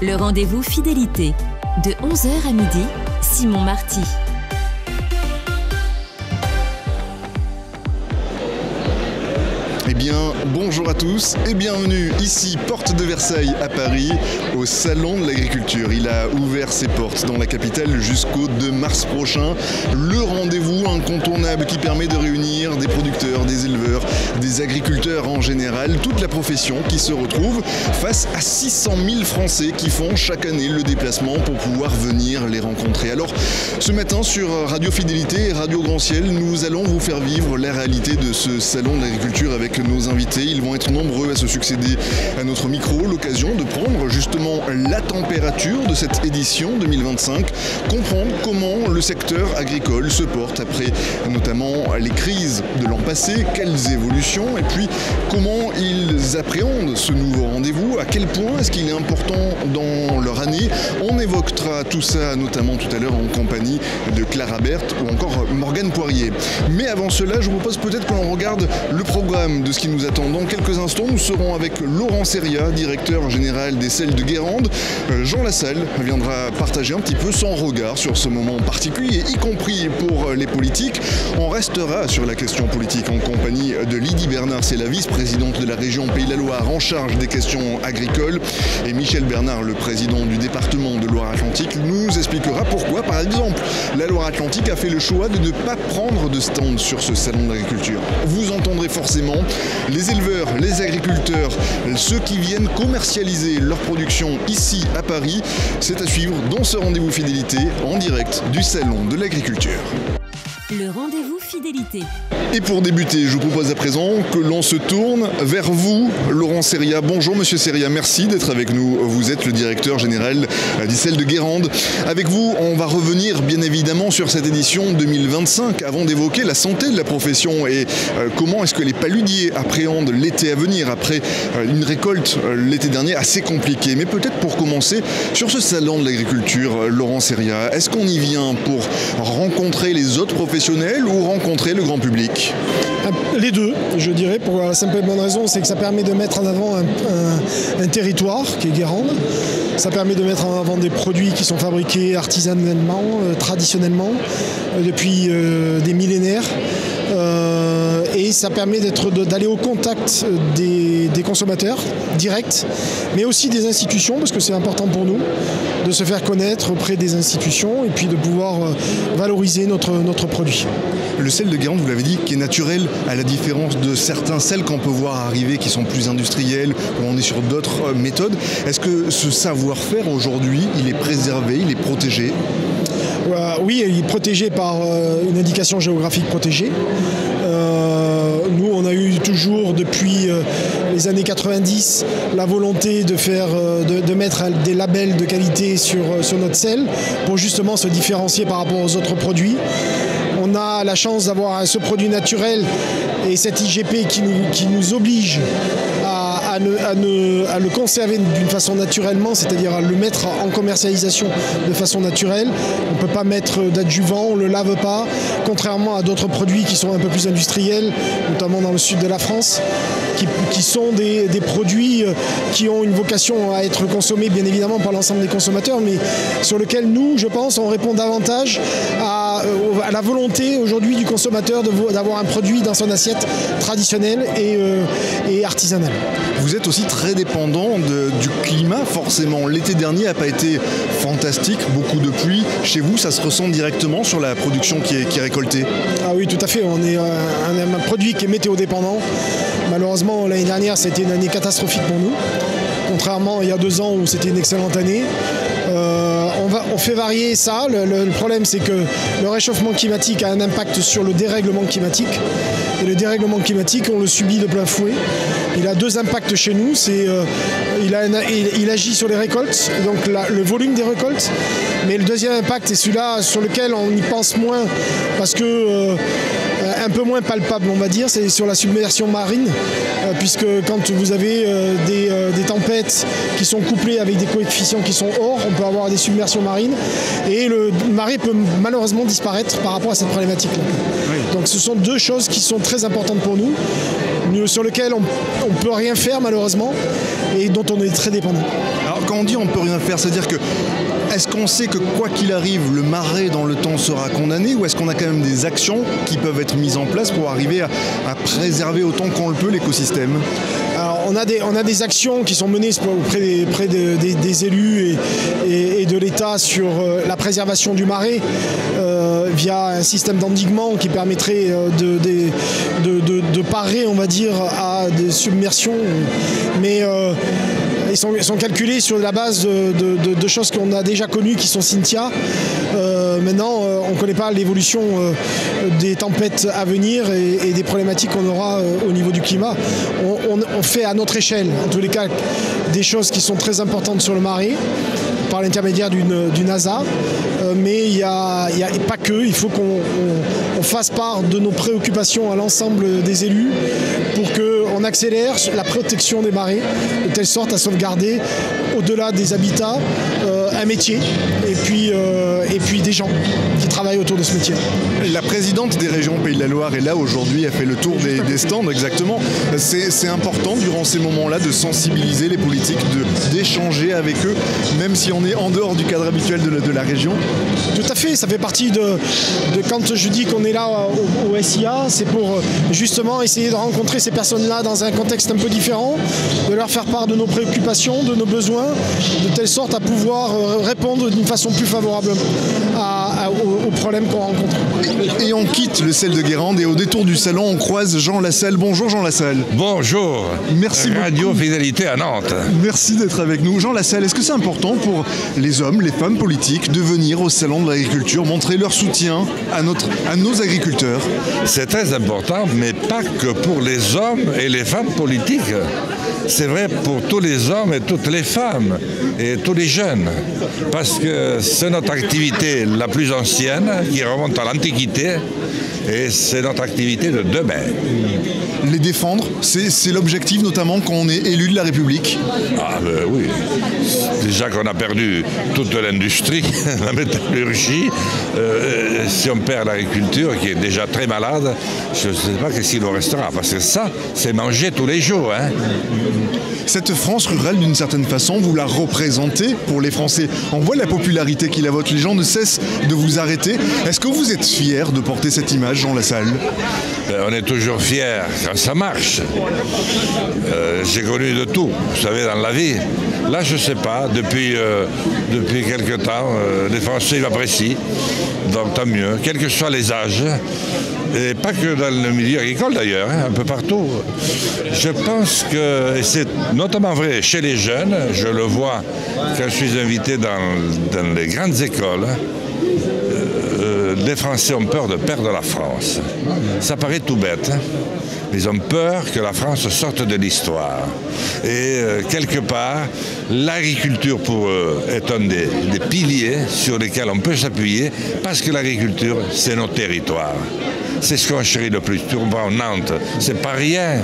Le rendez-vous fidélité. De 11h à midi, Simon Marty. Eh bien, bonjour à tous et bienvenue ici, porte de Versailles à Paris, au Salon de l'Agriculture. Il a ouvert ses portes dans la capitale jusqu'au 2 mars prochain. Le rendez-vous incontournable qui permet de réunir des producteurs, des éleveurs, des agriculteurs en général, toute la profession qui se retrouve face à 600 000 Français qui font chaque année le déplacement pour pouvoir venir les rencontrer. Alors, ce matin sur Radio Fidélité et Radio Grand Ciel, nous allons vous faire vivre la réalité de ce Salon de l'Agriculture avec nos invités. Ils vont être nombreux à se succéder à notre micro, l'occasion de prendre justement la température de cette édition 2025, comprendre comment le secteur agricole se porte après notamment les crises de l'an passé, quelles évolutions et puis comment ils appréhendent ce nouveau rendez-vous, à quel point est-ce qu'il est important dans leur année. On évoquera tout ça notamment tout à l'heure en compagnie de Clara Berthe ou encore Morgane Poirier. Mais avant cela, je vous propose peut-être que l'on regarde le programme de ce qui nous attend. Dans quelques instants, nous serons avec Laurent Seria, directeur général des Selles de Guérande. Jean Lassalle viendra partager un petit peu son regard sur ce moment particulier, y compris pour les politiques. On restera sur la question politique en compagnie de Lydie Bernard, c'est la vice-présidente de la région Pays de la Loire en charge des questions agricoles. Et Michel Bernard, le président du département de Loire-Atlantique, nous expliquera pourquoi, par exemple, la Loire-Atlantique a fait le choix de ne pas prendre de stand sur ce salon d'agriculture. Vous entendrez forcément les éleveurs, les agriculteurs, ceux qui viennent commercialiser leur production ici à Paris. C'est à suivre dans ce rendez-vous fidélité en direct du Salon de l'Agriculture. Le rendez-vous fidélité. Et pour débuter, je vous propose à présent que l'on se tourne vers vous, Laurent Seria. Bonjour Monsieur Seria, merci d'être avec nous. Vous êtes le directeur général des Selles de Guérande. Avec vous, on va revenir bien évidemment sur cette édition 2025 avant d'évoquer la santé de la profession et comment est-ce que les paludiers appréhendent l'été à venir après une récolte l'été dernier assez compliquée. Mais peut-être pour commencer, sur ce salon de l'agriculture, Laurent Seria, est-ce qu'on y vient pour rencontrer les autres professionnels ou rencontrer le grand public ? Les deux, je dirais, pour la simple et bonne raison, c'est que ça permet de mettre en avant un territoire qui est Guérande. Ça permet de mettre en avant des produits qui sont fabriqués artisanalement, traditionnellement, depuis des millénaires. Et ça permet d'aller au contact des consommateurs directs, mais aussi des institutions, parce que c'est important pour nous de se faire connaître auprès des institutions et puis de pouvoir valoriser notre produit. Le sel de Guérande, vous l'avez dit, qui est naturel, à la différence de certains sels qu'on peut voir arriver qui sont plus industriels, où on est sur d'autres méthodes. Est-ce que ce savoir-faire aujourd'hui, il est préservé, il est protégé ? Oui, il est protégé par une indication géographique protégée. Nous, on a eu toujours, depuis les années 90, la volonté de mettre des labels de qualité sur notre sel pour justement se différencier par rapport aux autres produits. On a la chance d'avoir ce produit naturel et cette IGP qui nous oblige à le conserver d'une façon naturellement, c'est-à-dire à le mettre en commercialisation de façon naturelle. On ne peut pas mettre d'adjuvant, on ne le lave pas, contrairement à d'autres produits qui sont un peu plus industriels, notamment dans le sud de la France, qui sont des produits qui ont une vocation à être consommés bien évidemment par l'ensemble des consommateurs, mais sur lesquels nous, je pense, on répond davantage à la volonté aujourd'hui du consommateur d'avoir un produit dans son assiette traditionnelle et artisanale. Vous êtes aussi très dépendant du climat, forcément. L'été dernier n'a pas été fantastique, beaucoup de pluie. Chez vous, ça se ressent directement sur la production qui est récoltée ? Ah oui, tout à fait. On est un produit qui est météo-dépendant. Malheureusement, l'année dernière, c'était une année catastrophique pour nous. Contrairement à il y a 2 ans où c'était une excellente année. On fait varier ça. Le problème, c'est que le réchauffement climatique a un impact sur le dérèglement climatique. Et le dérèglement climatique, on le subit de plein fouet. Il a 2 impacts chez nous. Il agit sur les récoltes, donc le volume des récoltes. Mais le deuxième impact est celui-là sur lequel on y pense moins parce que un peu moins palpable, on va dire, c'est sur la submersion marine, puisque quand vous avez des tempêtes qui sont couplées avec des coefficients qui sont hors, on peut avoir des submersions marines, et le marais peut malheureusement disparaître par rapport à cette problématique-là. Oui. Donc ce sont 2 choses qui sont très importantes pour nous, sur lesquelles on ne peut rien faire malheureusement, et dont on est très dépendant. Alors, Alors quand on dit on peut rien faire, c'est-à-dire que est-ce qu'on sait que quoi qu'il arrive, le marais dans le temps sera condamné, ou est-ce qu'on a quand même des actions qui peuvent être mises en place pour arriver à préserver autant qu'on le peut l'écosystème? Alors on a des actions qui sont menées auprès des élus et de l'État sur la préservation du marais via un système d'endiguement qui permettrait de parer, on va dire, à des submersions. Mais ils sont calculés sur la base de choses qu'on a déjà connues, qui sont Cynthia. Maintenant, on ne connaît pas l'évolution des tempêtes à venir et des problématiques qu'on aura au niveau du climat. On fait à notre échelle, en tous les cas, des choses qui sont très importantes sur le marais, par l'intermédiaire du NASA. Mais il n'y a pas que, il faut qu'on fasse part de nos préoccupations à l'ensemble des élus pour qu'on accélère la protection des marais, de telle sorte à sauvegarder, au-delà des habitats, un métier et puis des gens qui travaillent autour de ce métier. La présidente des régions Pays de la Loire est là aujourd'hui, a fait le tour des stands, exactement. C'est important durant ces moments-là de sensibiliser les politiques, d'échanger avec eux, même si on est en dehors du cadre habituel de la région. Tout à fait, ça fait partie de quand je dis qu'on est là au SIA, c'est pour justement essayer de rencontrer ces personnes-là dans un contexte un peu différent, de leur faire part de nos préoccupations, de nos besoins, de telle sorte à pouvoir répondre d'une façon plus favorable aux problèmes qu'on rencontre. Et on quitte le sel de Guérande et au détour du salon, on croise Jean Lassalle. Bonjour Jean Lassalle. Bonjour. Merci beaucoup. Radio Fidélité à Nantes. Merci d'être avec nous. Jean Lassalle, est-ce que c'est important pour les hommes, les femmes politiques de venir au salon de l'agriculture, montrer leur soutien à nos agriculteurs? C'est très important, mais pas que pour les hommes et les femmes politiques. C'est vrai pour tous les hommes et toutes les femmes et tous les jeunes. Parce que c'est notre activité la plus ancienne qui remonte à l'Antiquité et c'est notre activité de demain. Les défendre, c'est l'objectif notamment quand on est élu de la République. Ah ben oui, déjà qu'on a perdu toute l'industrie, la métallurgie, si on perd l'agriculture qui est déjà très malade, je ne sais pas qu'est-ce qu'il nous restera, parce que ça, c'est manger tous les jours. Hein. Cette France rurale, d'une certaine façon, vous la représentez pour les Français. On voit la popularité qu'il a vôtre, les gens ne cessent de vous arrêter. Est-ce que vous êtes fier de porter cette image, Jean Lassalle? On est toujours fiers quand ça marche. J'ai connu de tout, vous savez, dans la vie. Là, je ne sais pas, depuis quelque temps, les Français m'apprécient, donc tant mieux, quels que soient les âges. Et pas que dans le milieu agricole d'ailleurs, hein, un peu partout. Je pense que, et c'est notamment vrai chez les jeunes, je le vois quand je suis invité dans les grandes écoles, les Français ont peur de perdre la France. Ça paraît tout bête, hein, mais ils ont peur que la France sorte de l'histoire. Et quelque part, l'agriculture pour eux est un des piliers sur lesquels on peut s'appuyer, parce que l'agriculture, c'est nos territoires. C'est ce qu'on chérit le plus. Tu comprends, Nantes, c'est pas rien.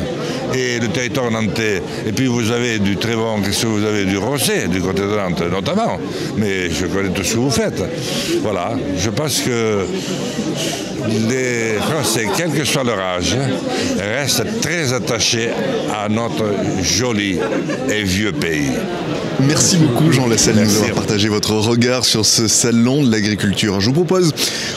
Et le territoire nantais, et puis vous avez du Trévon, qu'est-ce que vous avez du Rosset, du côté de Nantes notamment. Mais je connais tout ce que vous faites. Voilà, je pense que les Français, quel que soit leur âge, restent très attachés à notre joli et vieux pays. Merci beaucoup Jean Lassalle de nous avoir partagé votre regard sur ce salon de l'agriculture. Je vous propose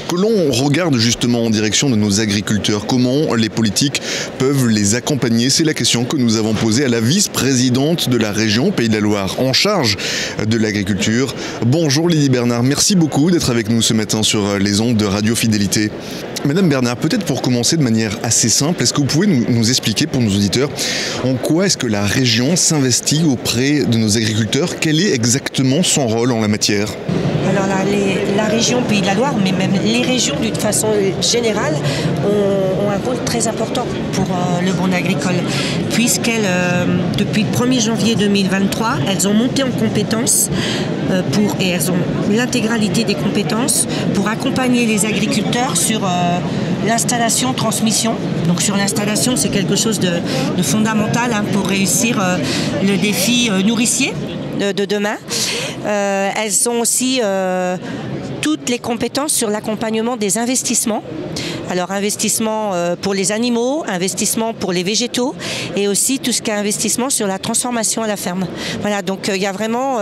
que l'on regarde justement en direction de nos agriculteurs. Comment les politiques peuvent les accompagner? C'est la question que nous avons posée à la vice-présidente de la région Pays de la Loire en charge de l'agriculture. Bonjour Lydie Bernard, merci beaucoup d'être avec nous ce matin sur les ondes de Radio Fidélité. Madame Bernard, peut-être pour commencer de manière assez simple, est-ce que vous pouvez nous expliquer pour nos auditeurs en quoi est-ce que la région s'investit auprès de nos agriculteurs? Quel est exactement son rôle en la matière? Alors la région Pays de la Loire, mais même les régions d'une façon générale, ont un rôle très important pour le monde agricole, puisqu'elles, depuis le 1er janvier 2023, elles ont monté en compétences et elles ont l'intégralité des compétences pour accompagner les agriculteurs sur l'installation, transmission. Donc sur l'installation, c'est quelque chose de fondamental pour réussir le défi nourricier de demain. Elles ont aussi toutes les compétences sur l'accompagnement des investissements Alors investissement pour les animaux, investissement pour les végétaux et aussi tout ce qui est investissement sur la transformation à la ferme. Voilà, donc il y a vraiment,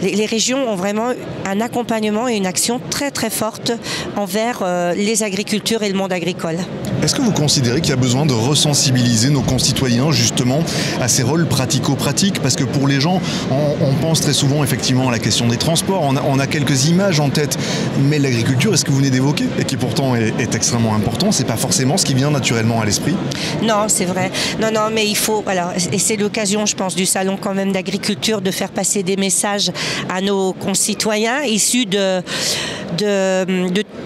les régions ont vraiment un accompagnement et une action très très forte envers les agricultures et le monde agricole. Est-ce que vous considérez qu'il y a besoin de resensibiliser nos concitoyens justement à ces rôles pratico-pratiques? Parce que pour les gens, on pense très souvent effectivement à la question des transports, on a quelques images en tête, mais l'agriculture, est-ce que vous venez d'évoquer, et qui pourtant est extrêmement important, c'est pas forcément ce qui vient naturellement à l'esprit? Non, c'est vrai. Non, mais il faut, alors, et c'est l'occasion, je pense, du salon quand même d'agriculture de faire passer des messages à nos concitoyens issus de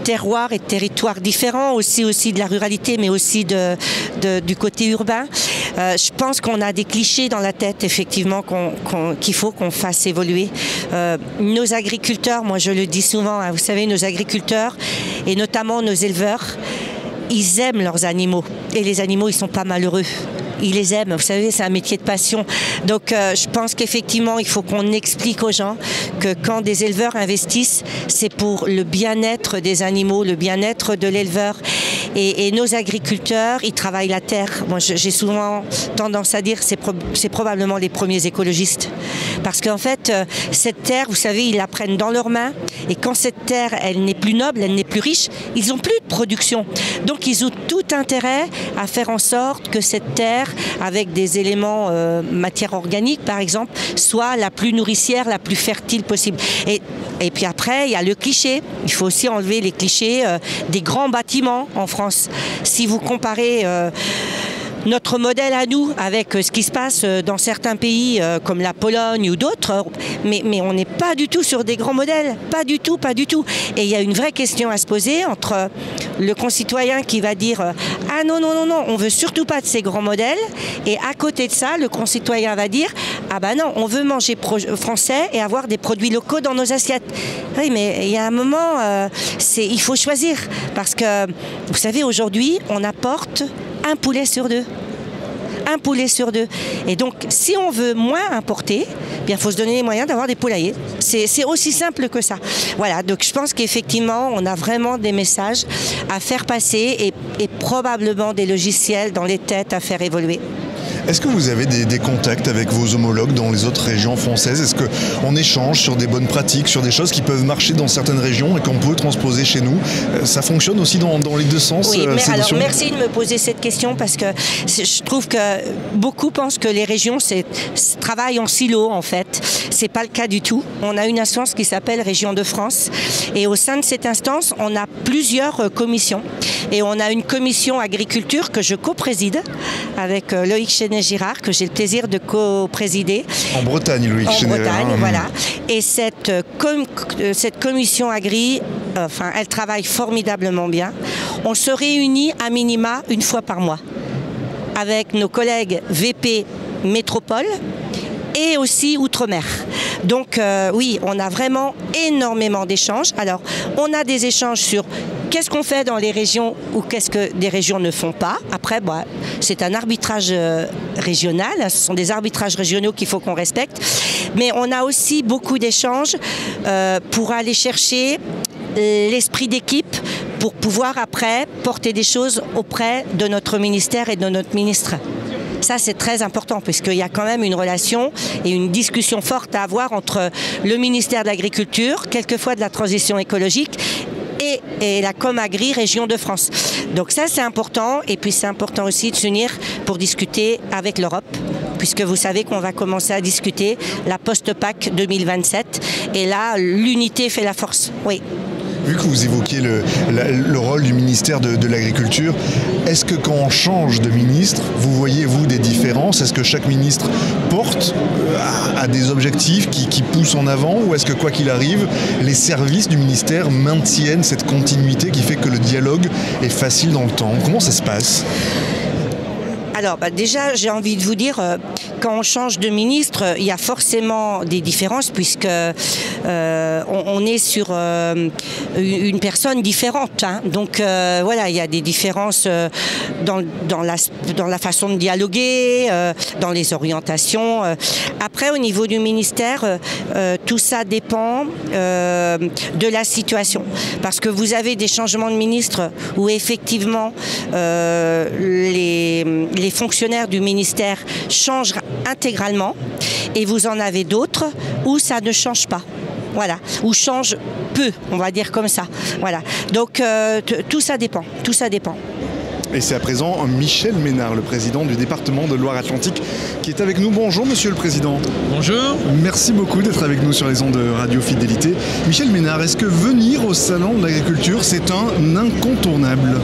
terroirs et de territoires différents, aussi de la ruralité, mais aussi du côté urbain. Je pense qu'on a des clichés dans la tête, effectivement, qu'il faut qu'on fasse évoluer. Nos agriculteurs, moi je le dis souvent, hein, vous savez, nos agriculteurs, et notamment nos éleveurs, ils aiment leurs animaux. Et les animaux, ils ne sont pas malheureux. Ils les aiment, vous savez, c'est un métier de passion. Donc je pense qu'effectivement, il faut qu'on explique aux gens que quand des éleveurs investissent, c'est pour le bien-être des animaux, le bien-être de l'éleveur. Et nos agriculteurs, ils travaillent la terre. Moi, j'ai souvent tendance à dire que c'est probablement les premiers écologistes. Parce qu'en fait, cette terre, vous savez, ils la prennent dans leurs mains. Et quand cette terre, elle n'est plus noble, elle n'est plus riche, ils n'ont plus de production. Donc, ils ont tout intérêt à faire en sorte que cette terre, avec des éléments matière organique, par exemple, soit la plus nourricière, la plus fertile possible. Et puis après, il y a le cliché. Il faut aussi enlever les clichés des grands bâtiments en France. Si vous comparez notre modèle à nous avec ce qui se passe dans certains pays comme la Pologne ou d'autres, mais on n'est pas du tout sur des grands modèles, pas du tout. Et il y a une vraie question à se poser entre le concitoyen qui va dire ah non, on veut surtout pas de ces grands modèles, et à côté de ça, le concitoyen va dire ah bah non, on veut manger français et avoir des produits locaux dans nos assiettes. Oui, mais il y a un moment, il faut choisir, parce que vous savez, aujourd'hui, on apporte un poulet sur deux. Un poulet sur deux. Et donc, si on veut moins importer, il faut se donner les moyens d'avoir des poulaillers. C'est aussi simple que ça. Voilà, donc je pense qu'effectivement, on a vraiment des messages à faire passer et probablement des logiciels dans les têtes à faire évoluer. Est-ce que vous avez des contacts avec vos homologues dans les autres régions françaises? Est-ce qu'on échange sur des bonnes pratiques, sur des choses qui peuvent marcher dans certaines régions et qu'on peut transposer chez nous? Ça fonctionne aussi dans les deux sens? Oui, mais alors merci de me poser cette question, parce que je trouve que beaucoup pensent que les régions travaillent en silo, en fait. C'est pas le cas du tout. On a une instance qui s'appelle Région de France, et au sein de cette instance, on a plusieurs commissions. Et on a une commission agriculture que je co-préside avec Loïc Chenet-Girard, que j'ai le plaisir de co-présider. En Bretagne, Loïc Chenet-Girard. En Bretagne, voilà. Et cette commission agri, elle travaille formidablement bien. On se réunit à minima une fois par mois avec nos collègues VP Métropole et aussi Outre-mer. Donc oui, on a vraiment énormément d'échanges. Alors, on a des échanges sur qu'est-ce qu'on fait dans les régions ou qu'est-ce que des régions ne font pas. Après, c'est un arbitrage régional. Ce sont des arbitrages régionaux qu'il faut qu'on respecte. Mais on a aussi beaucoup d'échanges pour aller chercher l'esprit d'équipe pour pouvoir après porter des choses auprès de notre ministère et de notre ministre. Ça, c'est très important, puisqu'il y a quand même une relation et une discussion forte à avoir entre le ministère de l'Agriculture, quelquefois de la transition écologique, et la Comagri Région de France. Donc ça, c'est important. Et puis, c'est important aussi de s'unir pour discuter avec l'Europe, puisque vous savez qu'on va commencer à discuter la post-PAC 2027. Et là, l'unité fait la force. Oui. Vu que vous évoquiez le rôle du ministère de l'Agriculture, est-ce que quand on change de ministre, vous voyez, vous, des différences? Est-ce que chaque ministre porte à des objectifs qui poussent en avant, ou est-ce que, quoi qu'il arrive, les services du ministère maintiennent cette continuité qui fait que le dialogue est facile dans le temps? Comment ça se passe? Alors déjà, j'ai envie de vous dire, quand on change de ministre, il y a forcément des différences puisque on est sur une personne différente. Hein. Donc voilà, il y a des différences dans la façon de dialoguer, dans les orientations. Après, au niveau du ministère, tout ça dépend de la situation. Parce que vous avez des changements de ministre où effectivement les fonctionnaires du ministère changent intégralement et vous en avez d'autres où ça ne change pas. Voilà, ou change peu, on va dire comme ça. Voilà. Donc tout ça dépend, tout ça dépend. Et c'est à présent Michel Ménard, le président du département de Loire-Atlantique, qui est avec nous. Bonjour Monsieur le Président. Bonjour. Merci beaucoup d'être avec nous sur les ondes de Radio Fidélité. Michel Ménard, est-ce que venir au Salon de l'Agriculture, c'est un incontournable ?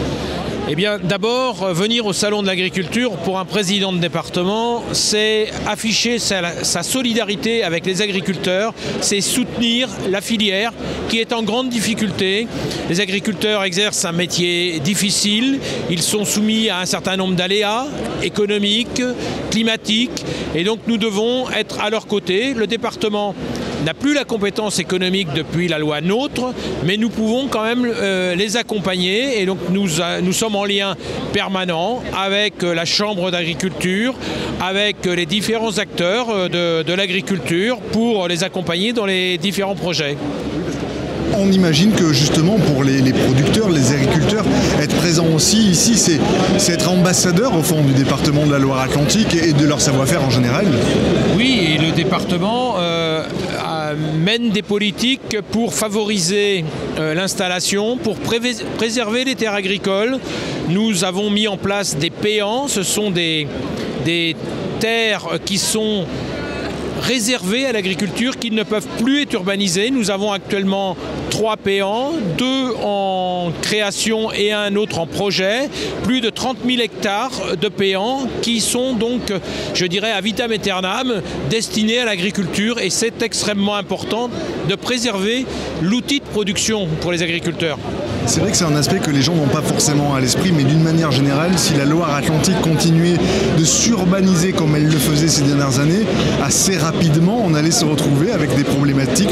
Eh bien, d'abord, venir au Salon de l'Agriculture pour un président de département, c'est afficher sa solidarité avec les agriculteurs, c'est soutenir la filière qui est en grande difficulté. Les agriculteurs exercent un métier difficile, ils sont soumis à un certain nombre d'aléas économiques, climatiques, et donc nous devons être à leur côté. Le département n'a plus la compétence économique depuis la loi NOTRe, mais nous pouvons quand même les accompagner et donc nous sommes en lien permanent avec la Chambre d'agriculture, avec les différents acteurs de l'agriculture pour les accompagner dans les différents projets. On imagine que justement pour les producteurs, les agriculteurs, être présents aussi ici, c'est être ambassadeur au fond du département de la Loire-Atlantique et de leur savoir-faire en général. Oui, et le département mène des politiques pour favoriser l'installation, pour préserver les terres agricoles. Nous avons mis en place des péans, ce sont des terres qui sont réservés à l'agriculture qui ne peuvent plus être urbanisés. Nous avons actuellement 3 péans, 2 en création et un autre en projet, plus de 30 000 hectares de péans qui sont donc, je dirais, à vitam aeternam destinés à l'agriculture et c'est extrêmement important de préserver l'outil de production pour les agriculteurs. C'est vrai que c'est un aspect que les gens n'ont pas forcément à l'esprit, mais d'une manière générale, si la Loire-Atlantique continuait de s'urbaniser comme elle le faisait ces dernières années, assez rapidement, on allait se retrouver avec des problématiques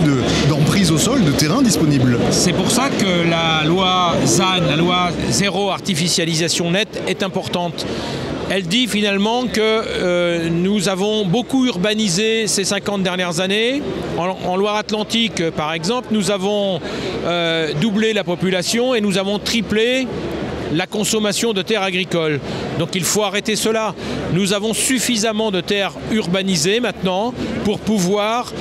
d'emprise au sol, de terrain disponible. C'est pour ça que la loi ZAN, la loi zéro artificialisation nette, est importante. Elle dit finalement que nous avons beaucoup urbanisé ces 50 dernières années. En Loire-Atlantique, par exemple, nous avons doublé la population et nous avons triplé la consommation de terres agricoles. Donc il faut arrêter cela. Nous avons suffisamment de terres urbanisées maintenant pour pouvoir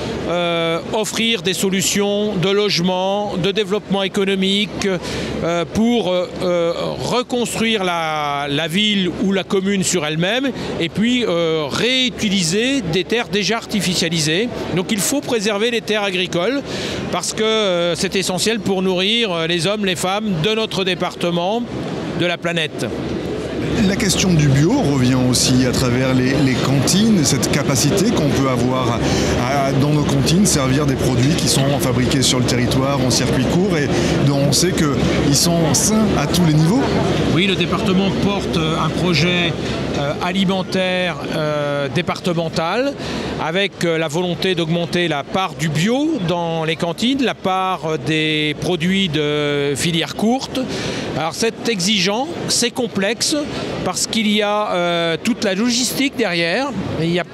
offrir des solutions de logement, de développement économique, pour reconstruire la ville ou la commune sur elle-même et puis réutiliser des terres déjà artificialisées. Donc il faut préserver les terres agricoles parce que c'est essentiel pour nourrir les hommes, les femmes de notre département, de la planète. La question du bio revient aussi à travers les cantines, cette capacité qu'on peut avoir dans nos cantines, servir des produits qui sont fabriqués sur le territoire en circuit court et dont on sait qu'ils sont sains à tous les niveaux. Oui, le département porte un projet alimentaire départemental avec la volonté d'augmenter la part du bio dans les cantines, la part des produits de filière courte. Alors c'est exigeant, c'est complexe parce qu'il y a toute la logistique derrière, il y a,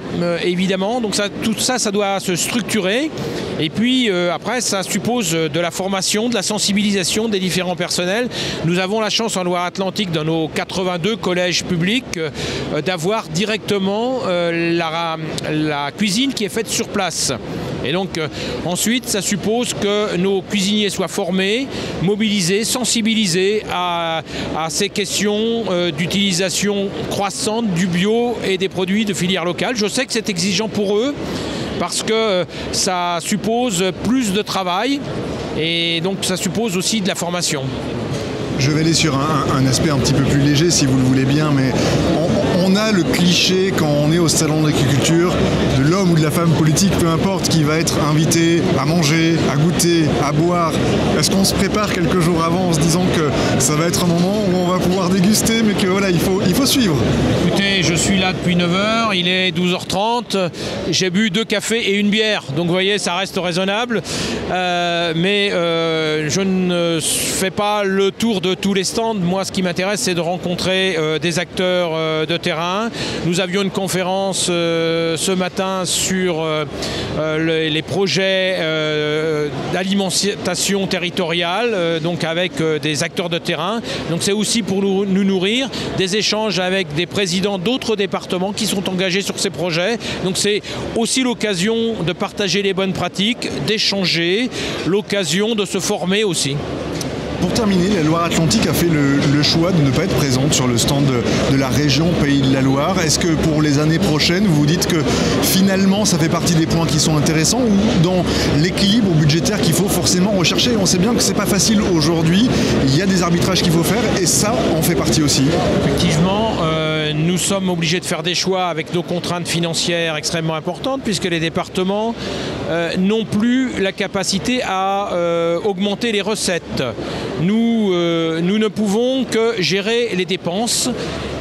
évidemment, donc tout ça doit se structurer. Et puis après, ça suppose de la formation, de la sensibilisation des différents personnels. Nous avons la chance en Loire-Atlantique, dans nos 82 collèges publics, d'avoir directement la cuisine qui est faite sur place. Et donc ensuite, ça suppose que nos cuisiniers soient formés, mobilisés, sensibilisés à ces questions d'utilisation croissante du bio et des produits de filière locale. Je sais que c'est exigeant pour eux, parce que ça suppose plus de travail et donc ça suppose aussi de la formation. Je vais aller sur un aspect un petit peu plus léger si vous le voulez bien, mais on a le cliché quand on est au salon de l'agriculture de l'homme ou de la femme politique, peu importe, qui va être invité à manger, à goûter, à boire. Est-ce qu'on se prépare quelques jours avant en se disant que ça va être un moment où on va pouvoir déguster, mais que voilà, il faut suivre? Écoutez, je suis là depuis 9h, il est 12h30, j'ai bu 2 cafés et une bière, donc vous voyez, ça reste raisonnable, mais je ne fais pas le tour de tous les stands. Moi, ce qui m'intéresse, c'est de rencontrer des acteurs de terrain. Nous avions une conférence ce matin sur les projets d'alimentation territoriale, donc avec des acteurs de terrain. Donc c'est aussi pour nous nourrir, des échanges avec des présidents d'autres départements qui sont engagés sur ces projets. Donc c'est aussi l'occasion de partager les bonnes pratiques, d'échanger, l'occasion de se former aussi. Pour terminer, la Loire-Atlantique a fait le choix de ne pas être présente sur le stand de la région Pays de la Loire. Est-ce que pour les années prochaines, vous dites que finalement ça fait partie des points qui sont intéressants, ou dans l'équilibre budgétaire qu'il faut forcément rechercher? On sait bien que c'est pas facile aujourd'hui, il y a des arbitrages qu'il faut faire et ça en fait partie aussi. Effectivement, nous sommes obligés de faire des choix avec nos contraintes financières extrêmement importantes, puisque les départements n'ont plus la capacité à augmenter les recettes. Nous ne pouvons que gérer les dépenses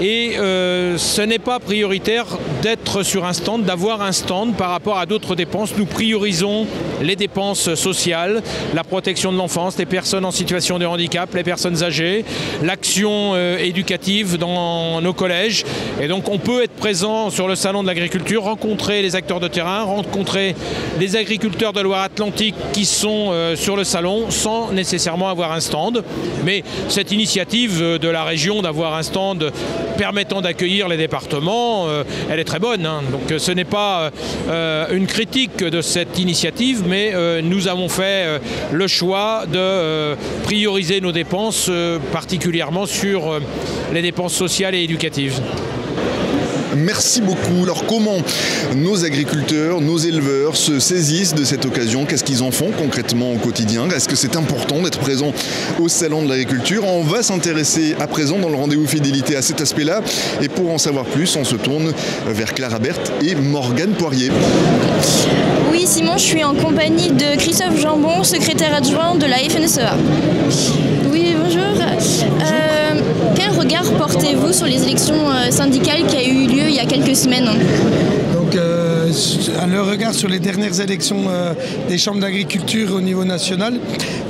et ce n'est pas prioritaire d'être sur un stand, d'avoir un stand par rapport à d'autres dépenses. Nous priorisons les dépenses sociales, la protection de l'enfance, les personnes en situation de handicap, les personnes âgées, l'action éducative dans nos collèges. Et donc on peut être présent sur le salon de l'agriculture, rencontrer les acteurs de terrain, rencontrer les agriculteurs de Loire-Atlantique qui sont sur le salon sans nécessairement avoir un stand. Mais cette initiative de la région d'avoir un stand permettant d'accueillir les départements, elle est très bonne, hein. Donc ce n'est pas une critique de cette initiative, mais nous avons fait le choix de prioriser nos dépenses, particulièrement sur les dépenses sociales et éducatives. Merci beaucoup. Alors comment nos agriculteurs, nos éleveurs se saisissent de cette occasion? Qu'est-ce qu'ils en font concrètement au quotidien? Est-ce que c'est important d'être présent au salon de l'agriculture? On va s'intéresser à présent dans le rendez-vous fidélité à cet aspect-là. Et pour en savoir plus, on se tourne vers Clara Berthe et Morgane Poirier. Oui, Simon, je suis en compagnie de Christophe Jambon, secrétaire adjoint de la FNSEA. Oui, bonjour. Quel regard portez-vous sur les élections syndicales qui a eu lieu il y a quelques semaines? Donc, le regard sur les dernières élections des chambres d'agriculture au niveau national,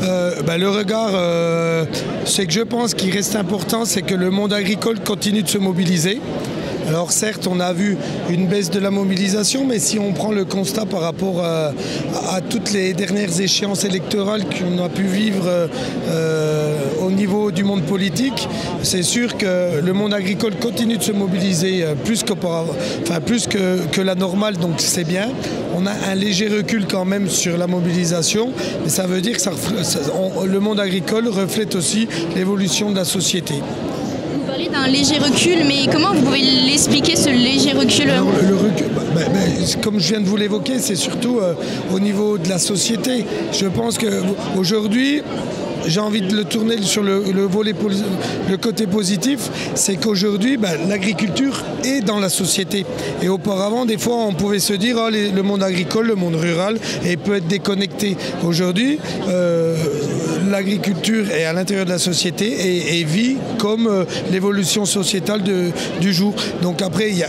le regard, c'est que je pense qu'il reste important, c'est que le monde agricole continue de se mobiliser. Alors certes, on a vu une baisse de la mobilisation, mais si on prend le constat par rapport à toutes les dernières échéances électorales qu'on a pu vivre au niveau du monde politique, c'est sûr que le monde agricole continue de se mobiliser plus que la normale, donc c'est bien. On a un léger recul quand même sur la mobilisation, mais ça veut dire que le monde agricole reflète aussi l'évolution de la société. D'un léger recul, mais comment vous pouvez l'expliquer, ce léger recul? Alors, le recul, comme je viens de vous l'évoquer, c'est surtout au niveau de la société. Je pense qu'aujourd'hui, j'ai envie de le tourner sur le côté positif, c'est qu'aujourd'hui, l'agriculture est dans la société. Et auparavant, des fois, on pouvait se dire le monde agricole, le monde rural, et peut être déconnecté. Aujourd'hui, l'agriculture est à l'intérieur de la société et vit comme l'évolution sociétale du jour. Donc après, il y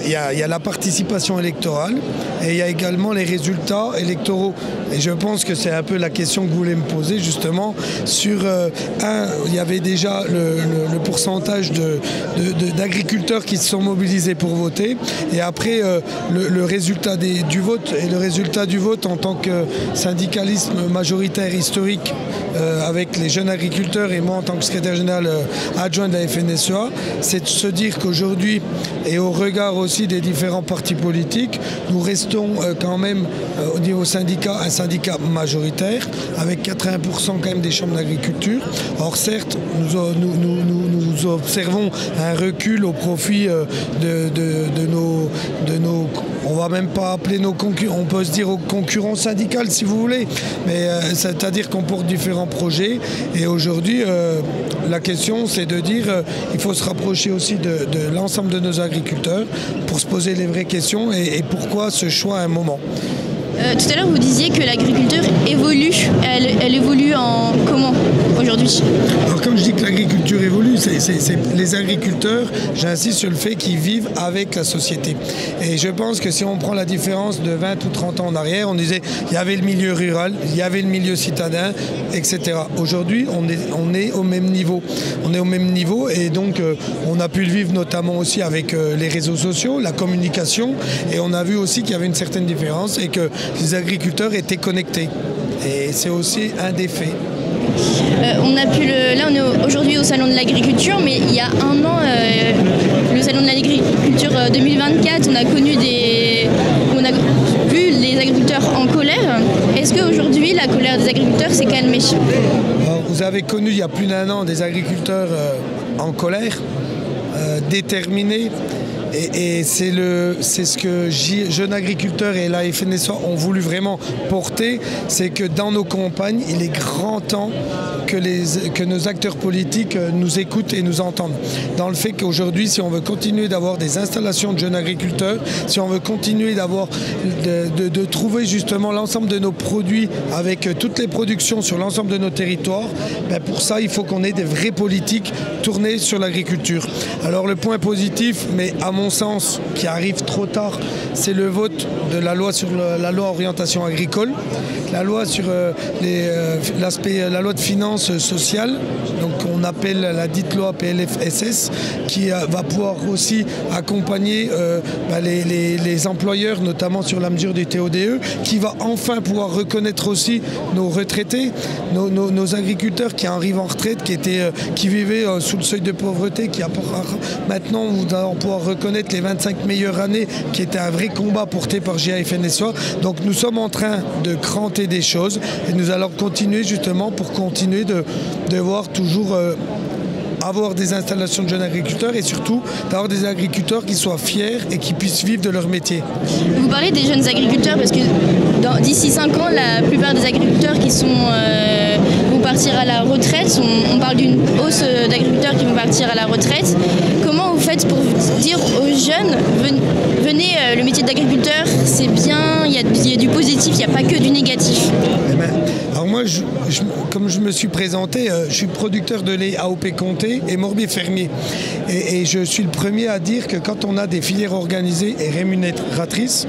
a la participation électorale et il y a également les résultats électoraux. Et je pense que c'est un peu la question que vous voulez me poser justement sur il y avait déjà le pourcentage d'agriculteurs qui se sont mobilisés pour voter. Et après, le résultat du vote, et le résultat du vote en tant que syndicalisme majoritaire historique avec les jeunes agriculteurs et moi en tant que secrétaire général adjoint de la FNSEA, c'est de se dire qu'aujourd'hui, et au regard aussi des différents partis politiques, nous restons quand même au niveau syndicat un syndicat majoritaire, avec 80% quand même des chambres d'agriculture. Or certes, nous observons un recul au profit de nos on va même pas appeler nos concurrents, on peut se dire aux concurrents syndicaux si vous voulez, mais c'est-à-dire qu'on porte différents projets et aujourd'hui la question c'est de dire il faut se rapprocher aussi de l'ensemble de nos agriculteurs pour se poser les vraies questions et pourquoi ce choix à un moment. Tout à l'heure, vous disiez que l'agriculture évolue. Elle évolue en comment aujourd'hui? Alors, comme je dis que l'agriculture évolue, c'est les agriculteurs, j'insiste sur le fait qu'ils vivent avec la société. Et je pense que si on prend la différence de 20 ou 30 ans en arrière, on disait il y avait le milieu rural, il y avait le milieu citadin, etc. Aujourd'hui, on est au même niveau. On est au même niveau et donc on a pu le vivre notamment aussi avec les réseaux sociaux, la communication. Et on a vu aussi qu'il y avait une certaine différence et que les agriculteurs étaient connectés. Et c'est aussi un des faits. Là, on est aujourd'hui au Salon de l'Agriculture, mais il y a un an, le Salon de l'Agriculture 2024, on a vu les agriculteurs en colère. Est-ce qu'aujourd'hui, la colère des agriculteurs s'est calmée? Alors, vous avez connu il y a plus d'un an des agriculteurs en colère, déterminés. Et c'est ce que Jeunes Agriculteurs et la FNSEA ont voulu vraiment porter, c'est que dans nos campagnes, il est grand temps que nos acteurs politiques nous écoutent et nous entendent. Dans le fait qu'aujourd'hui, si on veut continuer d'avoir des installations de jeunes agriculteurs, si on veut continuer de trouver justement l'ensemble de nos produits avec toutes les productions sur l'ensemble de nos territoires, ben pour ça, il faut qu'on ait des vraies politiques tournées sur l'agriculture. Alors le point positif, mais à mon sens, qui arrive trop tard, c'est le vote de la loi sur la loi orientation agricole, la loi sur la loi de finances sociales, donc on appelle la dite loi PLFSS, qui va pouvoir aussi accompagner les employeurs, notamment sur la mesure du TODE, qui va enfin pouvoir reconnaître aussi nos retraités, nos agriculteurs qui arrivent en retraite, qui vivaient sous le seuil de pauvreté, maintenant nous allons pouvoir reconnaître les 25 meilleures années, qui était un vrai combat porté par GAFNSEA. Donc nous sommes en train de cranter des choses et nous allons continuer justement pour continuer de voir toujours avoir des installations de jeunes agriculteurs et surtout d'avoir des agriculteurs qui soient fiers et qui puissent vivre de leur métier. Vous parlez des jeunes agriculteurs parce que d'ici 5 ans, la plupart des agriculteurs qui vont partir à la retraite, on parle d'une hausse d'agriculteurs qui vont partir à la retraite. Comment vous faites pour dire aux jeunes, venez, le métier d'agriculteur, c'est bien, il y a du positif, il n'y a pas que du négatif? Alors moi, comme je me suis présenté, je suis producteur de lait AOP Comté et Morbier fermier. Et je suis le premier à dire que quand on a des filières organisées et rémunératrices,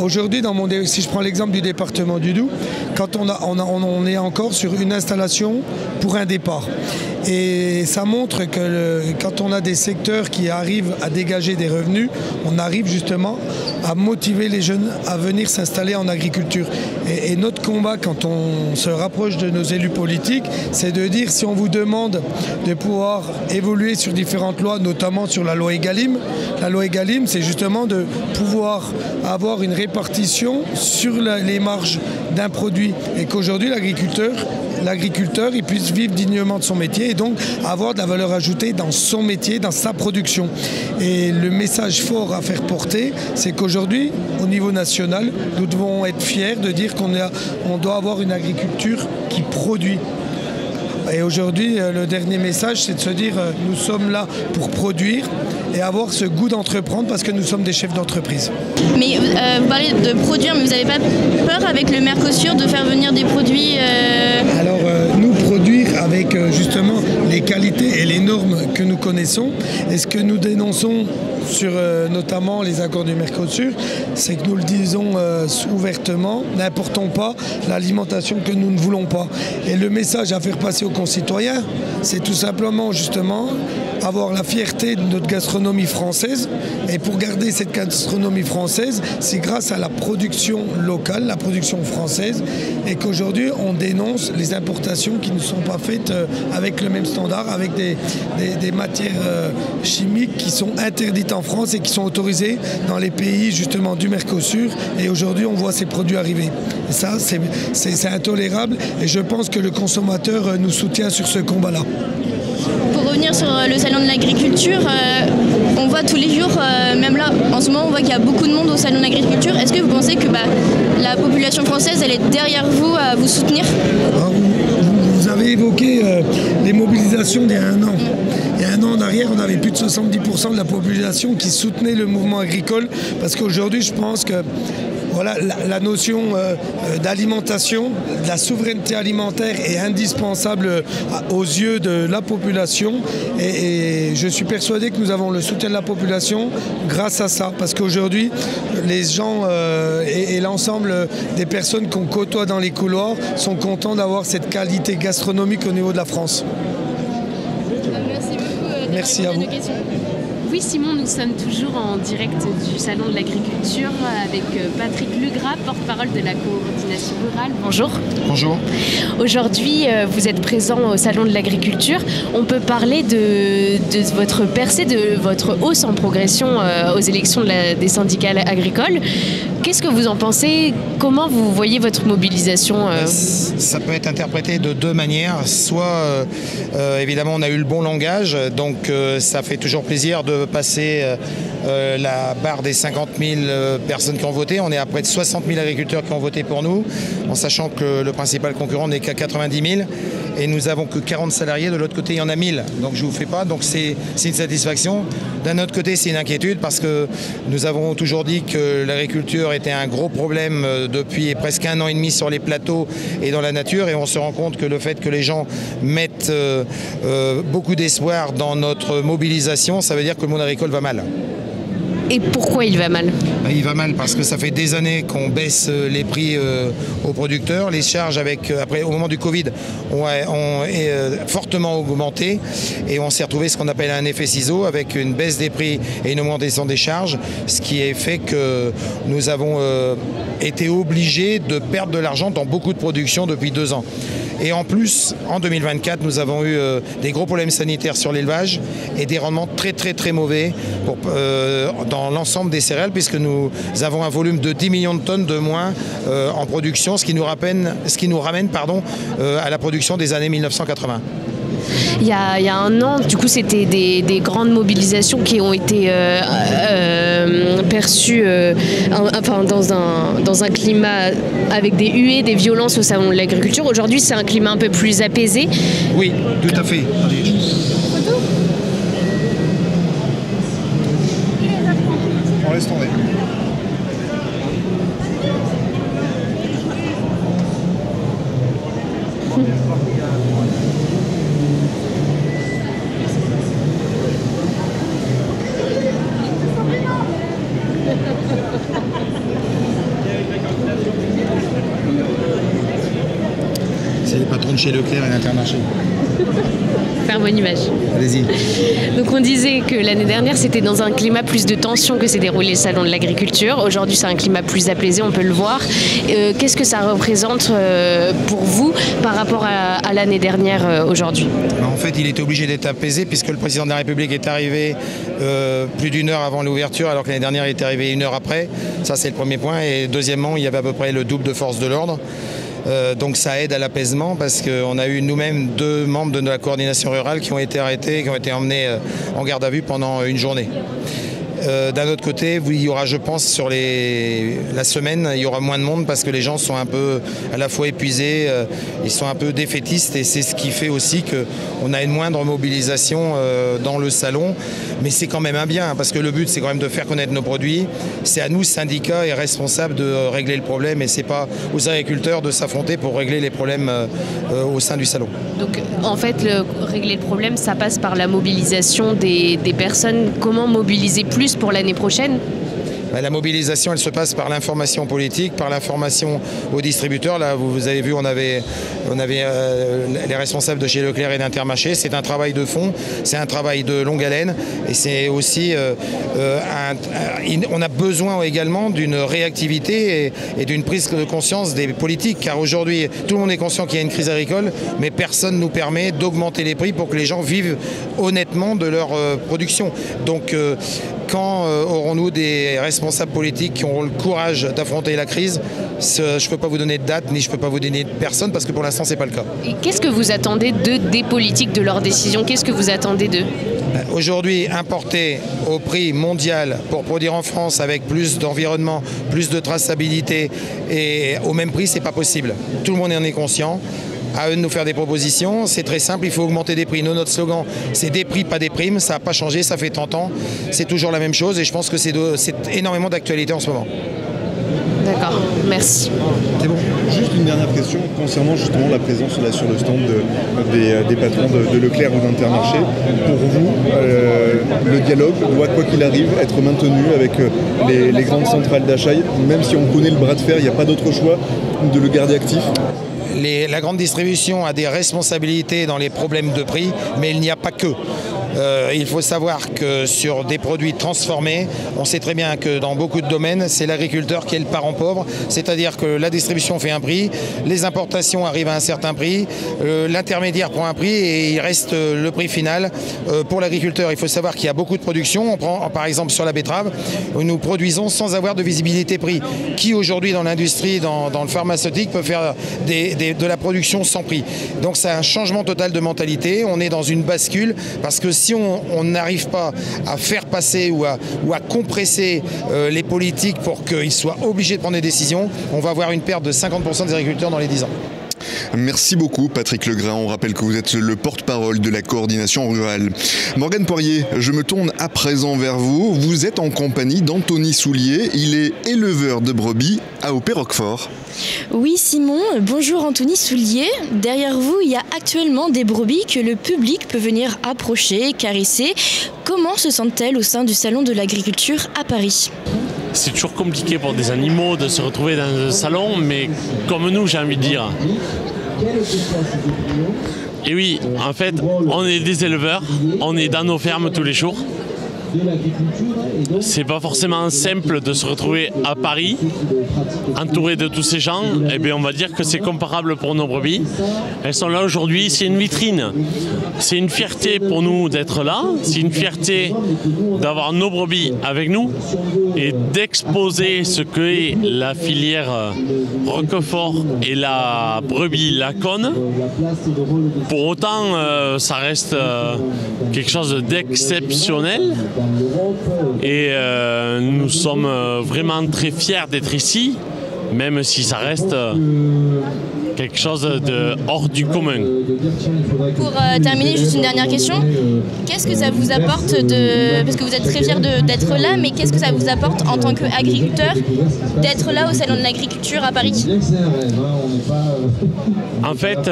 aujourd'hui, si je prends l'exemple du département du Doubs, quand on est encore sur une installation pour un départ. Et ça montre que quand on a des secteurs qui arrivent à dégager des revenus, on arrive justement à motiver les jeunes à venir s'installer en agriculture. Et notre combat, quand on se rapproche de nos élus politiques, c'est de dire si on vous demande de pouvoir évoluer sur différentes lois, notamment sur la loi Egalim, c'est justement de pouvoir avoir une répartition sur les marges d'un produit et qu'aujourd'hui l'agriculteur il puisse vivre dignement de son métier et donc avoir de la valeur ajoutée dans son métier, dans sa production. Et le message fort à faire porter, c'est qu'aujourd'hui, au niveau national, nous devons être fiers de dire qu'on doit avoir une agriculture qui produit. Et aujourd'hui, le dernier message, c'est de se dire nous sommes là pour produire et avoir ce goût d'entreprendre parce que nous sommes des chefs d'entreprise. Mais vous parlez de produire, mais vous n'avez pas peur avec le Mercosur de faire venir des produits Alors, nous produire avec justement les qualités et les normes que nous connaissons. Et ce que nous dénonçons sur notamment les accords du Mercosur, c'est que nous le disons ouvertement, n'importons pas l'alimentation que nous ne voulons pas. Et le message à faire passer aux concitoyens, c'est tout simplement justement avoir la fierté de notre gastronomie française. Et pour garder cette gastronomie française, c'est grâce à la production locale, la production française, et qu'aujourd'hui on dénonce les importations qui ne sont pas faites avec le même standard, avec des matières chimiques qui sont interdites en France et qui sont autorisées dans les pays justement du Mercosur. Et aujourd'hui on voit ces produits arriver. Et ça c'est intolérable, et je pense que le consommateur nous soutient sur ce combat-là. Pour revenir sur le salon de l'agriculture, on voit tous les jours, même là en ce moment on voit qu'il y a beaucoup de monde au salon de l'agriculture. Est-ce que vous pensez que la population française elle est derrière vous à vous soutenir? Vous avez évoqué les mobilisations d'il y a un an. Il y a un an en arrière, on avait plus de 70% de la population qui soutenait le mouvement agricole, parce qu'aujourd'hui je pense que voilà, la notion d'alimentation, de la souveraineté alimentaire est indispensable aux yeux de la population, et je suis persuadé que nous avons le soutien de la population grâce à ça, parce qu'aujourd'hui les gens et l'ensemble des personnes qu'on côtoie dans les couloirs sont contents d'avoir cette qualité gastronomique au niveau de la France. Merci beaucoup. Merci à vous. Oui Simon, nous sommes toujours en direct du Salon de l'Agriculture avec Patrick Legras, porte-parole de la coordination rurale. Bonjour. Bonjour. Aujourd'hui, vous êtes présent au Salon de l'Agriculture. On peut parler de votre percée, de votre hausse en progression aux élections des syndicats agricoles. Qu'est-ce que vous en pensez? Comment vous voyez votre mobilisation? Ça peut être interprété de deux manières. Soit, évidemment, on a eu le bon langage, donc ça fait toujours plaisir de passer la barre des 50 000 personnes qui ont voté. On est à près de 60 000 agriculteurs qui ont voté pour nous, en sachant que le principal concurrent n'est qu'à 90 000. Et nous n'avons que 40 salariés, de l'autre côté il y en a 1000, donc je ne vous fais pas, donc c'est une satisfaction. D'un autre côté c'est une inquiétude, parce que nous avons toujours dit que l'agriculture était un gros problème depuis presque 1 an et demi sur les plateaux et dans la nature, et on se rend compte que le fait que les gens mettent beaucoup d'espoir dans notre mobilisation, ça veut dire que le monde agricole va mal. Et pourquoi il va mal? Il va mal parce que ça fait des années qu'on baisse les prix aux producteurs. Les charges, après, au moment du Covid, ont fortement augmenté, et on s'est retrouvé ce qu'on appelle un effet ciseau, avec une baisse des prix et une augmentation des charges, ce qui a fait que nous avons été obligés de perdre de l'argent dans beaucoup de productions depuis 2 ans. Et en plus, en 2024, nous avons eu des gros problèmes sanitaires sur l'élevage et des rendements très très très mauvais dans l'ensemble des céréales, puisque nous avons un volume de 10 millions de tonnes de moins en production, ce qui nous ramène à la production des années 1980. Il y a un an, du coup, c'était des grandes mobilisations qui ont été perçues dans un climat avec des huées, des violences au salon de l'agriculture. Aujourd'hui, c'est un climat un peu plus apaisé. Oui, tout à fait. On laisse tomber. C'est les patrons de chez Leclerc et l'Intermarché. Faire bonne image. Allez-y. Donc on disait que l'année dernière c'était dans un climat plus de tension que s'est déroulé le salon de l'agriculture. Aujourd'hui c'est un climat plus apaisé, on peut le voir. Qu'est-ce que ça représente pour vous par rapport à l'année dernière aujourd'hui? En fait il était obligé d'être apaisé, puisque le président de la République est arrivé plus d'1 heure avant l'ouverture, alors que l'année dernière il est arrivé 1 heure après. Ça c'est le premier point. Et deuxièmement, il y avait à peu près le double de force de l'ordre. Donc ça aide à l'apaisement, parce qu'on a eu nous-mêmes 2 membres de la coordination rurale qui ont été arrêtés, qui ont été emmenés en garde à vue pendant une journée. D'un autre côté, il y aura, je pense, sur la semaine, il y aura moins de monde, parce que les gens sont un peu à la fois épuisés, ils sont un peu défaitistes, et c'est ce qui fait aussi qu'on a une moindre mobilisation dans le salon. Mais c'est quand même un bien, parce que le but c'est quand même de faire connaître nos produits. C'est à nous, syndicats et responsables, de régler le problème, et c'est pas aux agriculteurs de s'affronter pour régler les problèmes au sein du salon. Donc en fait, régler le problème, ça passe par la mobilisation des personnes. Comment mobiliser plus pour l'année prochaine? la mobilisation, elle se passe par l'information politique, par l'information aux distributeurs. Là, vous avez vu, on avait les responsables de chez Leclerc et d'Intermarché. C'est un travail de fond, c'est un travail de longue haleine et c'est aussi on a besoin également d'une réactivité et d'une prise de conscience des politiques, car aujourd'hui tout le monde est conscient qu'il y a une crise agricole, mais personne ne nous permet d'augmenter les prix pour que les gens vivent honnêtement de leur production. Donc quand aurons-nous des responsables politiques qui auront le courage d'affronter la crise? Je ne peux pas vous donner de date, ni je ne peux pas vous donner de personne, parce que pour l'instant, ce n'est pas le cas. Et qu'est-ce que vous attendez des politiques, de leurs décisions? Qu'est-ce que vous attendez d'eux? Aujourd'hui, importer au prix mondial pour produire en France avec plus d'environnement, plus de traçabilité et au même prix, ce n'est pas possible. Tout le monde en est conscient. À eux de nous faire des propositions. C'est très simple, il faut augmenter des prix. Nous, notre slogan, c'est des prix, pas des primes. Ça n'a pas changé, ça fait 30 ans. C'est toujours la même chose et je pense que c'est énormément d'actualité en ce moment. D'accord, merci. C'est bon. Juste une dernière question concernant justement la présence là sur le stand des patrons de Leclerc ou d'Intermarché. Pour vous, le dialogue doit, quoi qu'il arrive, être maintenu avec les grandes centrales d'achat, même si on connaît le bras de fer, il n'y a pas d'autre choix de le garder actif? La grande distribution a des responsabilités dans les problèmes de prix, mais il n'y a pas que. Il faut savoir que sur des produits transformés, on sait très bien que dans beaucoup de domaines, c'est l'agriculteur qui est le parent pauvre, c'est-à-dire que la distribution fait un prix, les importations arrivent à un certain prix, l'intermédiaire prend un prix et il reste le prix final pour l'agriculteur. Il faut savoir qu'il y a beaucoup de production. On prend par exemple sur la betterave, nous produisons sans avoir de visibilité prix. Qui aujourd'hui dans l'industrie, dans le pharmaceutique peut faire de la production sans prix? Donc c'est un changement total de mentalité. On est dans une bascule parce que si on n'arrive pas à faire passer ou à compresser les politiques pour qu'ils soient obligés de prendre des décisions, on va avoir une perte de 50% des agriculteurs dans les 10 ans. Merci beaucoup Patrick Legras, on rappelle que vous êtes le porte-parole de la coordination rurale. Morgane Poirier, je me tourne à présent vers vous. Vous êtes en compagnie d'Anthony Soulier, il est éleveur de brebis à Opé-Roquefort. Oui Simon, bonjour Anthony Soulier. Derrière vous, il y a actuellement des brebis que le public peut venir approcher, caresser. Comment se sentent-elles au sein du Salon de l'Agriculture à Paris ? C'est toujours compliqué pour des animaux de se retrouver dans un salon, mais comme nous, j'ai envie de dire. Et oui, en fait, on est des éleveurs, on est dans nos fermes tous les jours. C'est pas forcément simple de se retrouver à Paris, entouré de tous ces gens. Eh bien, on va dire que c'est comparable pour nos brebis. Elles sont là aujourd'hui, c'est une vitrine. C'est une fierté pour nous d'être là. C'est une fierté d'avoir nos brebis avec nous et d'exposer ce qu'est la filière Roquefort et la brebis Laconne. Pour autant, ça reste quelque chose d'exceptionnel. Et nous sommes vraiment très fiers d'être ici, même si ça reste quelque chose de hors du commun. Pour terminer, juste une dernière question. Qu'est-ce que ça vous apporte parce que vous êtes très fiers d'être là, mais qu'est-ce que ça vous apporte en tant qu'agriculteur d'être là au Salon de l'Agriculture à Paris? En fait,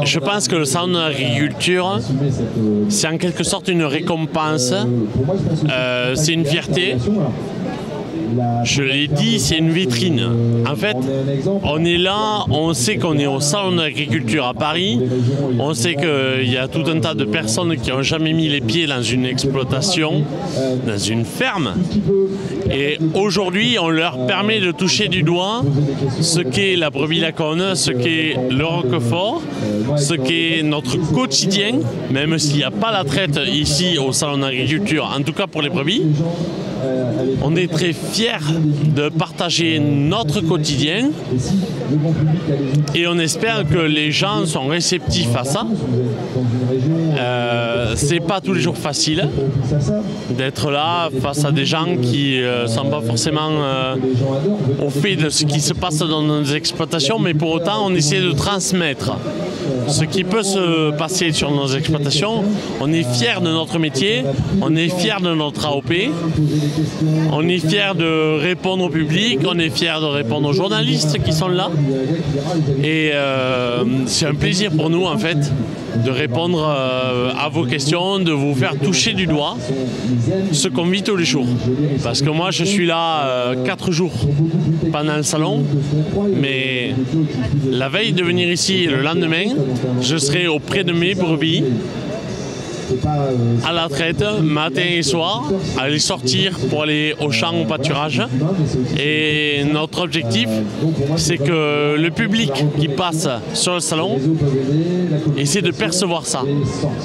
je pense que le Salon de l'Agriculture, c'est en quelque sorte une récompense, c'est une fierté. Je l'ai dit, c'est une vitrine. En fait, on est là, on sait qu'on est au Salon de l'Agriculture à Paris, on sait qu'il y a tout un tas de personnes qui n'ont jamais mis les pieds dans une exploitation, dans une ferme. Et aujourd'hui, on leur permet de toucher du doigt ce qu'est la brebis Laconne, ce qu'est le Roquefort, ce qu'est notre quotidien, même s'il n'y a pas la traite ici au Salon de l'Agriculture, en tout cas pour les brebis. On est très fiers de partager notre quotidien et on espère que les gens sont réceptifs à ça. C'est pas tous les jours facile d'être là face à des gens qui sont pas forcément au fait de ce qui se passe dans nos exploitations, mais pour autant on essaie de transmettre ce qui peut se passer sur nos exploitations. On est fiers de notre métier, on est fiers de notre AOP, on est fiers de répondre au public, on est fiers de répondre aux journalistes qui sont là. Et c'est un plaisir pour nous en fait de répondre à vos questions, de vous faire toucher du doigt ce qu'on vit tous les jours. Parce que moi je suis là 4 jours pendant le salon, mais la veille de venir ici le lendemain, je serai auprès de mes brebis à la traite, matin et soir, à les sortir pour aller au champ, au pâturage. Et notre objectif, c'est que le public qui passe sur le salon essaie de percevoir ça.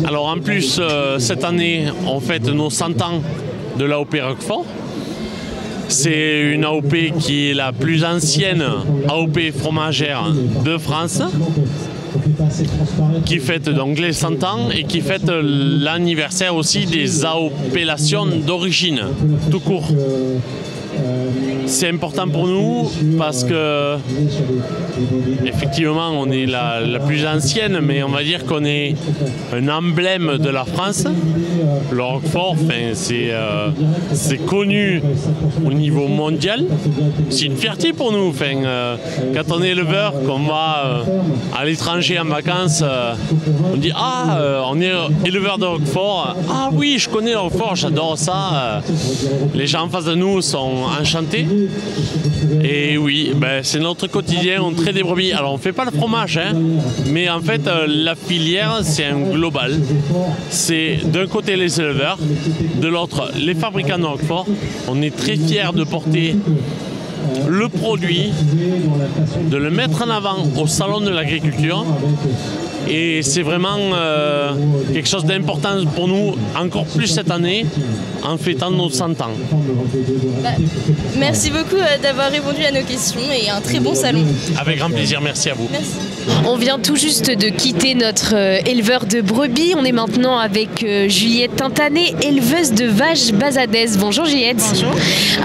Alors en plus, cette année, on fête nos 100 ans de l'AOP Roquefort. C'est une AOP qui est la plus ancienne AOP fromagère de France, qui fête donc les 100 ans et qui fête l'anniversaire aussi des appellations d'origine, tout court. C'est important pour nous parce que effectivement on est la plus ancienne, mais on va dire qu'on est un emblème de la France. Le Roquefort, c'est connu au niveau mondial. C'est une fierté pour nous. Quand on est éleveur, qu'on va à l'étranger en vacances, on dit on est éleveur de Roquefort. Ah oui, je connais le Roquefort, j'adore ça. Les gens en face de nous sont enchantés. Et oui, c'est notre quotidien, on traite des brebis. Alors on ne fait pas le fromage, mais en fait la filière c'est un global. C'est d'un côté les éleveurs, de l'autre les fabricants de Roquefort. On est très fiers de porter le produit, de le mettre en avant au salon de l'agriculture. Et c'est vraiment quelque chose d'important pour nous, encore plus cette année, en fêtant nos 100 ans. Merci beaucoup d'avoir répondu à nos questions et un très bon salon. Avec grand plaisir, merci à vous. Merci. On vient tout juste de quitter notre éleveur de brebis. On est maintenant avec Juliette Tintanet, éleveuse de vaches basadaises. Bonjour Juliette. Bonjour.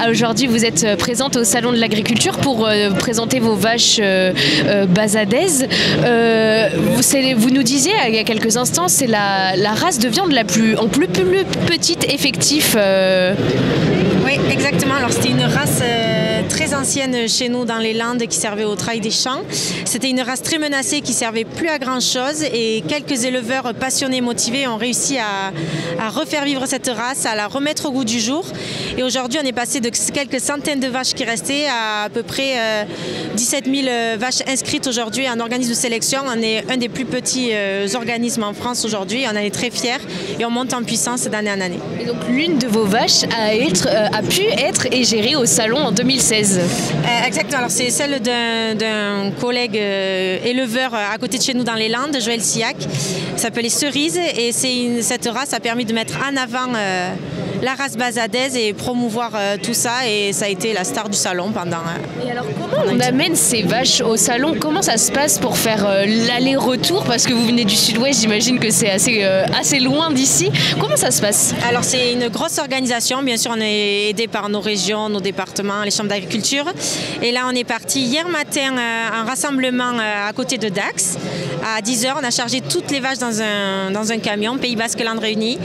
Aujourd'hui, vous êtes présente au Salon de l'Agriculture pour présenter vos vaches basadaises. Vous nous disiez il y a quelques instants, c'est la race de viande la plus petite effectif. Oui, exactement. Alors c'était une race très ancienne chez nous dans les Landes qui servait au travail des champs. C'était une race très menacée qui servait plus à grand chose et quelques éleveurs passionnés, motivés ont réussi à refaire vivre cette race, à la remettre au goût du jour. Et aujourd'hui, on est passé de quelques centaines de vaches qui restaient à peu près 17 000 vaches inscrites aujourd'hui en organisme de sélection. On est un des plus petits organismes en France aujourd'hui. On en est très fiers et on monte en puissance d'année en année. Et donc l'une de vos vaches a pu être gérée au salon en 2016. Exactement. Alors c'est celle d'un collègue éleveur à côté de chez nous dans les Landes, Joël Sillac. Ça s'appelait Cerise et cette race a permis de mettre en avant la race basadaise et promouvoir tout ça, et ça a été la star du salon pendant... Et alors comment on amène ces vaches au salon? Comment ça se passe pour faire l'aller-retour? Parce que vous venez du sud-ouest, j'imagine que c'est assez loin d'ici. Comment ça se passe? Alors c'est une grosse organisation, bien sûr on est aidé par nos régions, nos départements, les chambres d'agriculture. Et là on est parti hier matin un rassemblement à côté de Dax. À 10h, on a chargé toutes les vaches dans un camion, Pays Basque-Landes réunis.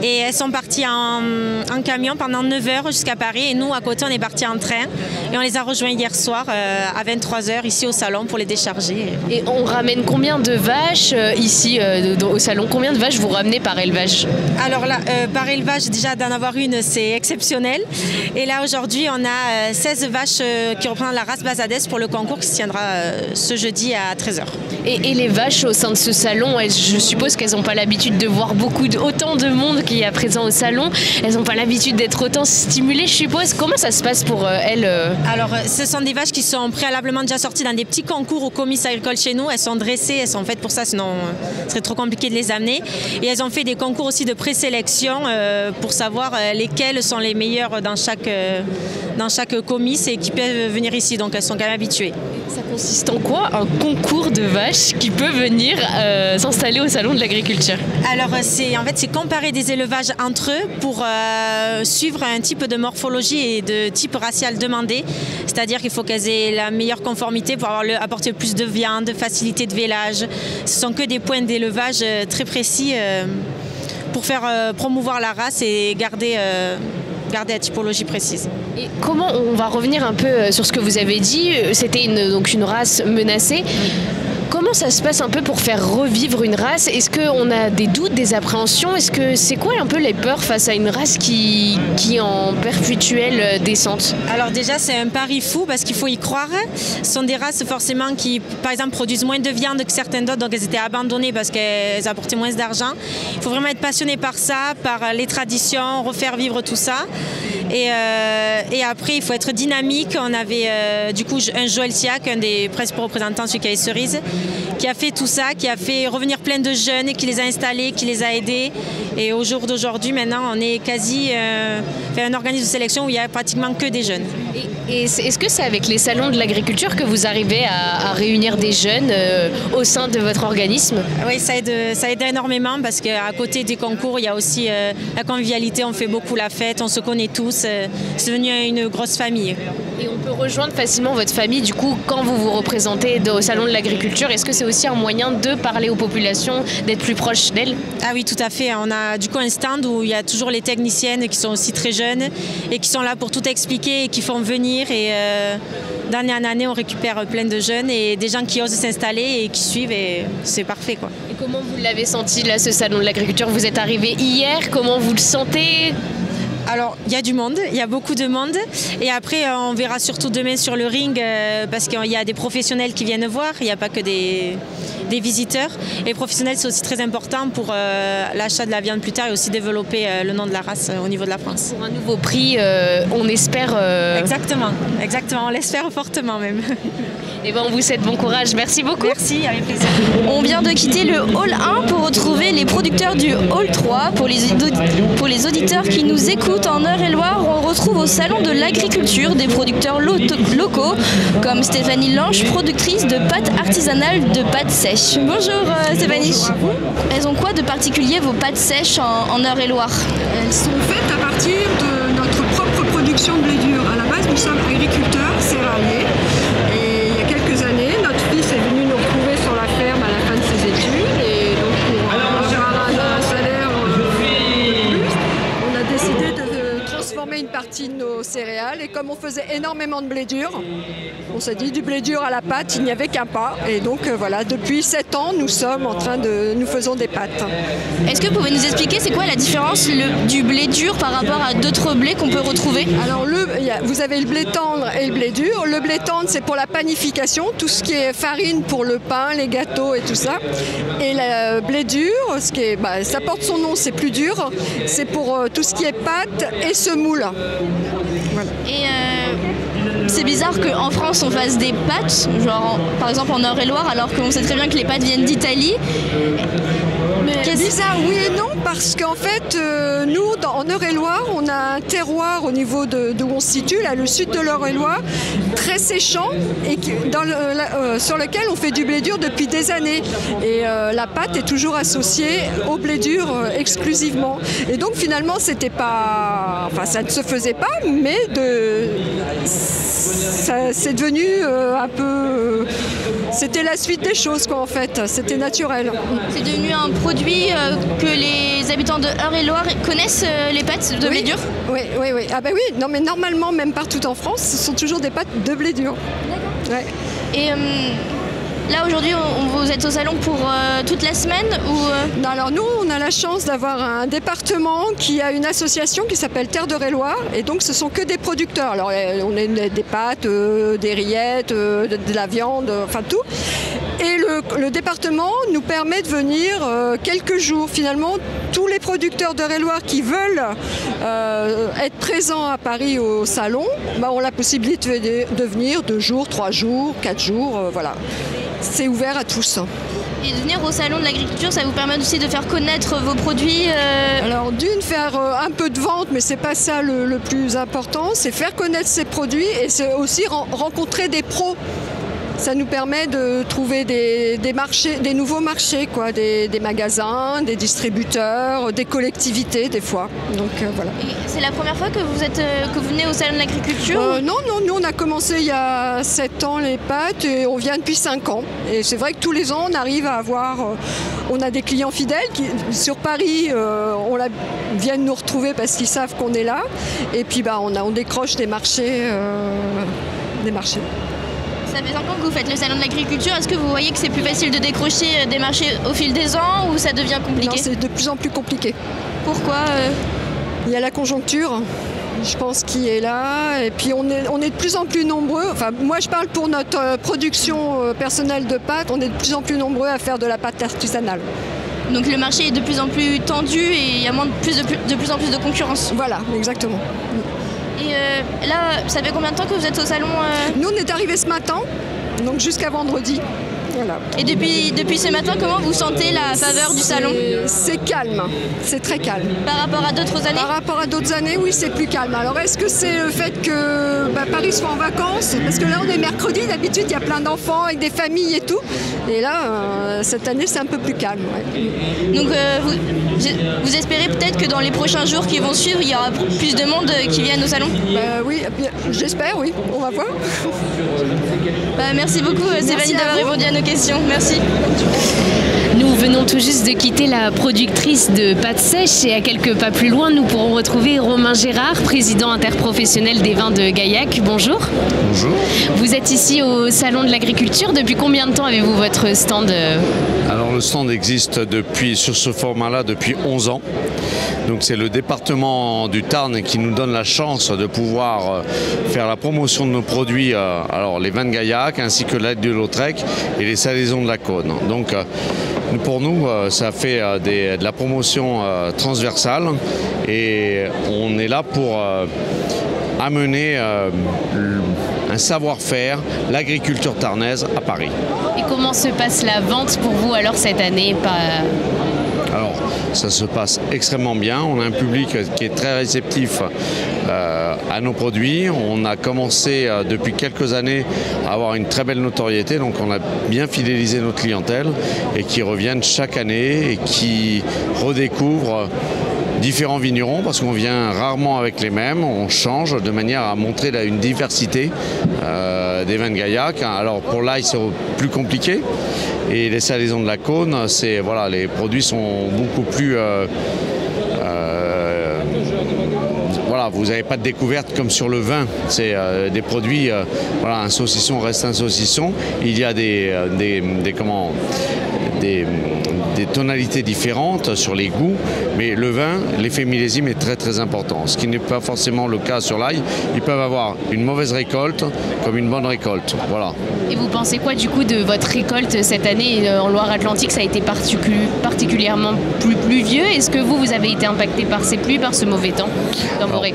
Et elles sont parties en camion pendant 9h jusqu'à Paris. Et nous, à côté, on est partis en train. Et on les a rejoints hier soir à 23h ici au salon pour les décharger. Et on ramène combien de vaches ici au salon? Combien de vaches vous ramenez par élevage? Alors là, par élevage, déjà d'en avoir une, c'est exceptionnel. Et là, aujourd'hui, on a 16 vaches qui représentent la race basadaise pour le concours qui se tiendra ce jeudi à 13h. Et les vaches au sein de ce salon, je suppose qu'elles n'ont pas l'habitude de voir autant de monde qui est présent au salon. Elles n'ont pas l'habitude d'être autant stimulées, je suppose. Comment ça se passe pour elles? Alors, ce sont des vaches qui sont préalablement déjà sorties dans des petits concours au comice agricole chez nous. Elles sont dressées, elles sont faites pour ça, sinon ce serait trop compliqué de les amener. Et elles ont fait des concours aussi de présélection pour savoir lesquelles sont les meilleures dans chaque comice et qui peuvent venir ici. Donc, elles sont quand même habituées. Ça consiste en quoi un concours de vaches qui peut venir s'installer au Salon de l'Agriculture? Alors c'est comparer des élevages entre eux pour suivre un type de morphologie et de type racial demandé. C'est-à-dire qu'il faut qu'elles aient la meilleure conformité pour apporter plus de viande, facilité de vélage. Ce sont que des points d'élevage très précis pour faire promouvoir la race et garder la typologie précise. Et comment, on va revenir un peu sur ce que vous avez dit, c'était une race menacée. Comment ça se passe un peu pour faire revivre une race? Est-ce qu'on a des doutes, des appréhensions? Est-ce que c'est quoi un peu les peurs face à une race qui est en perpétuelle descente? Alors déjà c'est un pari fou parce qu'il faut y croire. Ce sont des races forcément qui par exemple produisent moins de viande que certaines d'autres, donc elles étaient abandonnées parce qu'elles apportaient moins d'argent. Il faut vraiment être passionné par ça, par les traditions, refaire vivre tout ça. Et après il faut être dynamique. On avait du coup un Joël Siac, un des principaux représentants, celui qui avait Cerise, qui a fait tout ça, qui a fait revenir plein de jeunes, qui les a installés, qui les a aidés. Et au jour d'aujourd'hui, maintenant, on est quasi un organisme de sélection où il n'y a pratiquement que des jeunes. Et est-ce que c'est avec les salons de l'agriculture que vous arrivez à réunir des jeunes au sein de votre organisme? Oui, ça aide énormément parce qu'à côté des concours, il y a aussi la convivialité, on fait beaucoup la fête, on se connaît tous, c'est devenu une grosse famille. Et on peut rejoindre facilement votre famille, du coup, quand vous vous représentez au Salon de l'Agriculture. Est-ce que c'est aussi un moyen de parler aux populations, d'être plus proche d'elles? Ah oui, tout à fait. On a du coup un stand où il y a toujours les techniciennes qui sont aussi très jeunes et qui sont là pour tout expliquer et qui font venir. Et d'année en année, on récupère plein de jeunes et des gens qui osent s'installer et qui suivent et c'est parfait, quoi. Et comment vous l'avez senti, là, ce Salon de l'Agriculture? Vous êtes arrivé hier, comment vous le sentez? Alors, il y a du monde, il y a beaucoup de monde. Et après, on verra surtout demain sur le ring parce qu'il y a des professionnels qui viennent voir. Il n'y a pas que des visiteurs. Et les professionnels, c'est aussi très important pour l'achat de la viande plus tard et aussi développer le nom de la race au niveau de la France. Pour un nouveau prix, on espère... Exactement, on l'espère fortement même. Et ben, on vous souhaite bon courage. Merci beaucoup. Merci, avec plaisir. On vient de quitter le hall 1 pour retrouver les producteurs du hall 3. Pour les auditeurs qui nous écoutent en Eure-et-Loire, on retrouve au Salon de l'Agriculture des producteurs locaux comme Stéphanie Lange, productrice de pâtes artisanales de pâtes sèches. Bonjour Stéphanie. Bonjour. Elles ont quoi de particulier vos pâtes sèches en Eure-et-Loire? Elles sont faites à partir de notre propre production de blé dur. À la base, nous sommes agriculteurs céréaliers. Et il y a quelques années, notre fils est venu nous retrouver sur la ferme à la fin de ses études. Et donc pour un salaire de plus, on a décidé de transformer une partie de nos céréales. Et comme on faisait énormément de blé dur, on s'est dit du blé dur à la pâte, il n'y avait qu'un pas. Et donc voilà, depuis 7 ans, nous faisons des pâtes. Est-ce que vous pouvez nous expliquer c'est quoi la différence du blé dur par rapport à d'autres blés qu'on peut retrouver? Alors vous avez le blé tendre et le blé dur. Le blé tendre, c'est pour la panification, tout ce qui est farine pour le pain, les gâteaux et tout ça. Et le blé dur, ça porte son nom, c'est plus dur, c'est pour tout ce qui est pâte et semoule. Voilà. Et c'est bizarre qu'en France on fasse des pâtes, genre par exemple en Eure-et-Loire, alors qu'on sait très bien que les pâtes viennent d'Italie. Mais bizarre, oui et non, parce qu'en fait, nous, en Eure-et-Loire, on a un terroir au niveau d'où on se situe, là, le sud de l'Eure-et-Loire, très séchant, et sur lequel on fait du blé dur depuis des années. Et la pâte est toujours associée au blé dur exclusivement. Et donc finalement, c'était pas... Enfin, ça ne se faisait pas, mais c'est devenu un peu... C'était la suite des choses, quoi, en fait. C'était naturel. C'est devenu un produit que les habitants de Eure-et-Loire connaissent, les pâtes de blé dur? Oui. Ah bah oui, non mais normalement, même partout en France, ce sont toujours des pâtes de blé dur. Ouais. Et là, aujourd'hui, vous êtes au salon pour toute la semaine ou Non, alors nous, on a la chance d'avoir un département qui a une association qui s'appelle Terre d'Eure-et-Loire. Et donc, ce sont que des producteurs. Alors, on a des pâtes, des rillettes, de la viande, enfin tout. Et le département nous permet de venir quelques jours. Finalement, tous les producteurs d'Eure-et-Loire qui veulent être présents à Paris au salon ont la possibilité de venir 2 jours, 3 jours, 4 jours, voilà. C'est ouvert à tous. Et de venir au salon de l'agriculture, ça vous permet aussi de faire connaître vos produits Alors faire un peu de vente, mais c'est pas ça le plus important, c'est faire connaître ses produits et c'est aussi rencontrer des pros. ça nous permet de trouver des marchés, des nouveaux marchés, quoi, des magasins, des distributeurs, des collectivités des fois. Donc voilà. C'est la première fois que vous venez au Salon de l'Agriculture Non, nous on a commencé il y a 7 ans les pâtes et on vient depuis 5 ans. Et c'est vrai que tous les ans on arrive à avoir, on a des clients fidèles qui sur Paris viennent nous retrouver parce qu'ils savent qu'on est là. Et puis on décroche des marchés. Ça fait 5 ans que vous faites le Salon de l'Agriculture. Est-ce que vous voyez que c'est plus facile de décrocher des marchés au fil des ans ou ça devient compliqué? Non, c'est de plus en plus compliqué. Pourquoi Il y a la conjoncture, je pense, qui est là. Et puis on est de plus en plus nombreux. Enfin, moi, je parle pour notre production personnelle de pâtes. On est de plus en plus nombreux à faire de la pâte artisanale. Donc le marché est de plus en plus tendu et il y a de plus en plus de concurrence. Voilà, exactement. Et là, ça fait combien de temps que vous êtes au salon Nous, on est arrivés ce matin, donc jusqu'à vendredi. Voilà. Et depuis ce matin, comment vous sentez la faveur du salon? C'est calme, c'est très calme. Par rapport à d'autres années? Par rapport à d'autres années, oui, c'est plus calme. Alors, est-ce que c'est le fait que Paris soit en vacances? Parce que là, on est mercredi, d'habitude, il y a plein d'enfants avec des familles et tout. Et là, cette année, c'est un peu plus calme. Ouais. Donc, vous espérez peut-être que dans les prochains jours qui vont suivre, il y aura plus de monde qui viennent au salon? Oui, j'espère, oui. On va voir. Merci beaucoup, Stéphanie, d'avoir répondu à nos questions. Merci. Nous venons tout juste de quitter la productrice de pâtes sèches et à quelques pas plus loin, nous pourrons retrouver Romain Gérard, président interprofessionnel des vins de Gaillac. Bonjour. Bonjour. Vous êtes ici au Salon de l'Agriculture. Depuis combien de temps avez-vous votre stand? Alors le stand existe sur ce format-là depuis 11 ans. Donc c'est le département du Tarn qui nous donne la chance de pouvoir faire la promotion de nos produits, alors les vins de Gaillac ainsi que l'aide de Lautrec et les salaisons de la Cône. Donc pour nous, ça fait de la promotion transversale et on est là pour amener un savoir-faire, l'agriculture tarnaise à Paris. Et comment se passe la vente pour vous alors cette année? Alors, ça se passe extrêmement bien. On a un public qui est très réceptif à nos produits. On a commencé depuis quelques années à avoir une très belle notoriété. Donc, on a bien fidélisé notre clientèle et qui reviennent chaque année et qui redécouvrent différents vignerons parce qu'on vient rarement avec les mêmes. On change de manière à montrer une diversité des vins de Gaillac. Alors, pour l'ail, c'est plus compliqué. Et les salaisons de la Cône, les produits sont beaucoup plus... vous n'avez pas de découverte comme sur le vin. C'est des produits, un saucisson reste un saucisson. Il y a des tonalités différentes sur les goûts, mais le vin, l'effet millésime est très très important, ce qui n'est pas forcément le cas sur l'ail. Ils peuvent avoir une mauvaise récolte comme une bonne récolte. Voilà. Et vous pensez quoi du coup de votre récolte cette année en Loire-Atlantique? Ça a été particulièrement plus pluvieux. Est-ce que vous avez été impacté par ces pluies, par ce mauvais temps dans vos récoltes?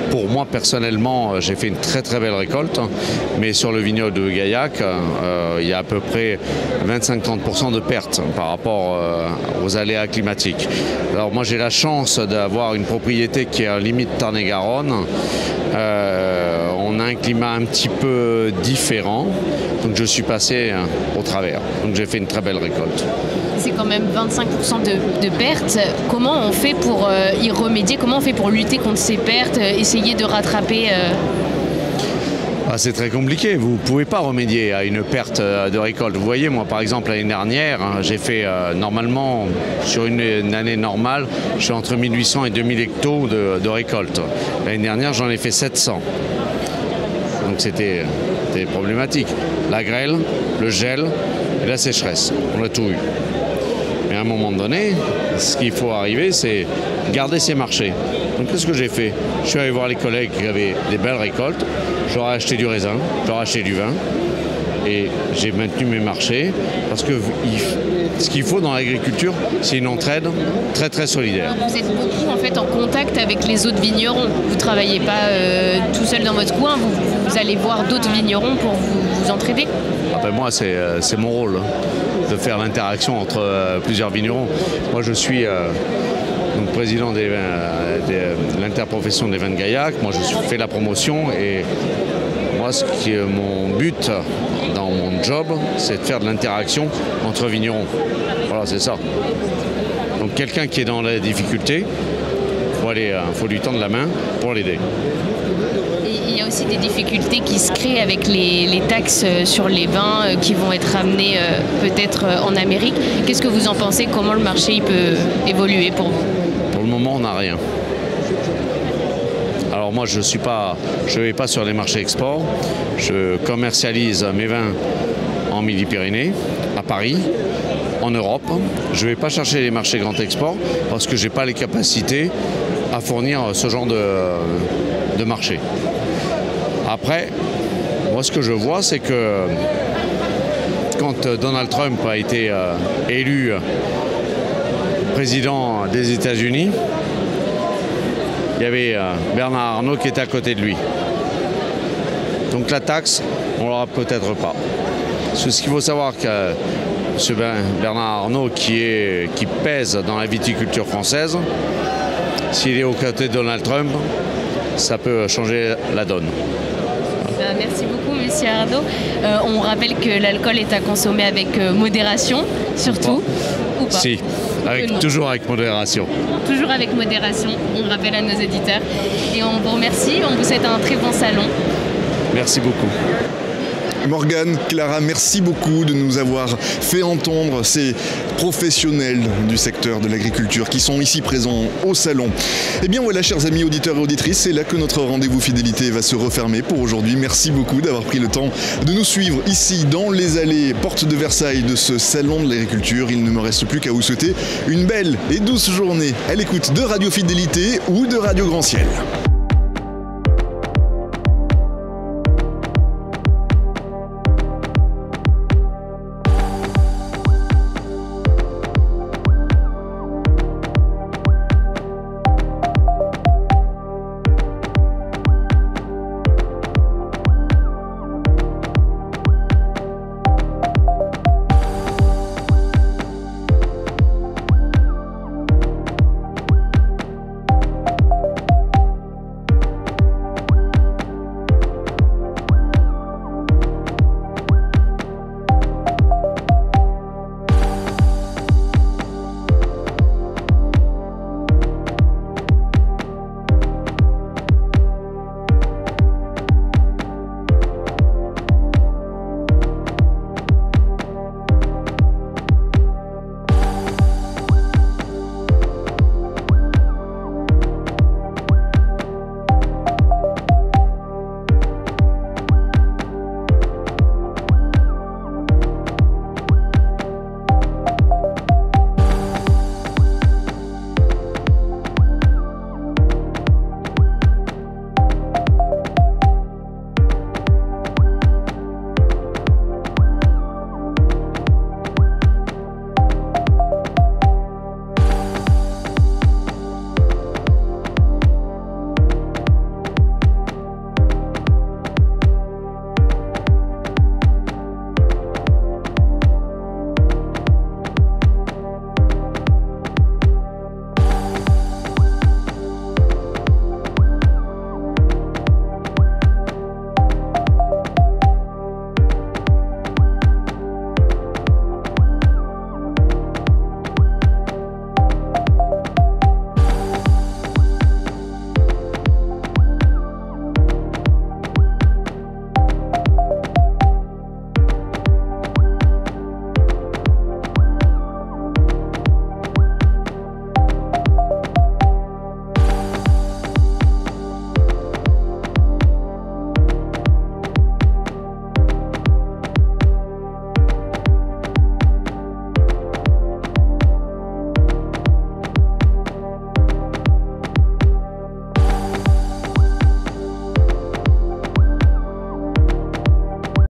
Pour moi, personnellement, j'ai fait une très très belle récolte, mais sur le vignoble de Gaillac, il y a à peu près 25-30% de pertes par rapport aux aléas climatiques. Alors moi, j'ai la chance d'avoir une propriété qui est à limite Tarn-et-Garonne. On a un climat un petit peu différent, donc je suis passé au travers. Donc j'ai fait une très belle récolte. C'est quand même 25% de pertes. Comment on fait pour y remédier? Comment on fait pour lutter contre ces pertes, essayer de rattraper C'est très compliqué. Vous ne pouvez pas remédier à une perte de récolte. Vous voyez, moi par exemple l'année dernière, j'ai fait normalement, sur une année normale, je fais entre 1800 et 2000 hectos de récolte. L'année dernière, j'en ai fait 700. Donc c'était problématique. La grêle, le gel et la sécheresse. On a tout eu. Mais à un moment donné, ce qu'il faut arriver, c'est garder ses marchés. Donc qu'est-ce que j'ai fait? Je suis allé voir les collègues qui avaient des belles récoltes, je leur ai acheté du raisin, je leur ai acheté du vin, et j'ai maintenu mes marchés, parce que ce qu'il faut dans l'agriculture, c'est une entraide très très solidaire. Vous êtes beaucoup en fait en contact avec les autres vignerons. Vous ne travaillez pas tout seul dans votre coin, vous allez voir d'autres vignerons pour vous entraider. Moi, c'est mon rôle de faire l'interaction entre plusieurs vignerons. Moi, je suis donc président de l'interprofession des vins de Gaillac. Moi, je fais la promotion et Moi, mon but dans mon job, c'est de faire de l'interaction entre vignerons. Voilà, c'est ça. Donc quelqu'un qui est dans la difficulté, faut lui tendre la main pour l'aider. Il y a aussi des difficultés qui se créent avec les taxes sur les vins qui vont être amenées peut-être en Amérique. Qu'est-ce que vous en pensez? Comment le marché il peut évoluer pour vous? Pour le moment, on n'a rien. Alors moi, je ne vais pas sur les marchés export. Je commercialise mes vins en Midi-Pyrénées, à Paris, en Europe. Je ne vais pas chercher les marchés grand export parce que je n'ai pas les capacités à fournir ce genre de marché. Après, moi ce que je vois, c'est que quand Donald Trump a été élu président des États-Unis, il y avait Bernard Arnault qui était à côté de lui. Donc la taxe, on l'aura peut-être pas. Parce que ce qu'il faut savoir que M. Bernard Arnault, qui pèse dans la viticulture française, s'il est aux côtés de Donald Trump, ça peut changer la donne. Merci beaucoup, Monsieur Arnaud. On rappelle que l'alcool est à consommer avec modération, surtout, ou pas? Si, toujours avec modération. Toujours avec modération, on rappelle à nos éditeurs. Et on vous remercie, on vous souhaite un très bon salon. Merci beaucoup. Morgane, Clara, merci beaucoup de nous avoir fait entendre ces professionnels du secteur de l'agriculture qui sont ici présents au salon. Et bien voilà, chers amis auditeurs et auditrices, c'est là que notre rendez-vous fidélité va se refermer pour aujourd'hui. Merci beaucoup d'avoir pris le temps de nous suivre ici dans les allées portes de Versailles de ce salon de l'agriculture. Il ne me reste plus qu'à vous souhaiter une belle et douce journée à l'écoute de Radio Fidélité ou de Radio Grand Ciel.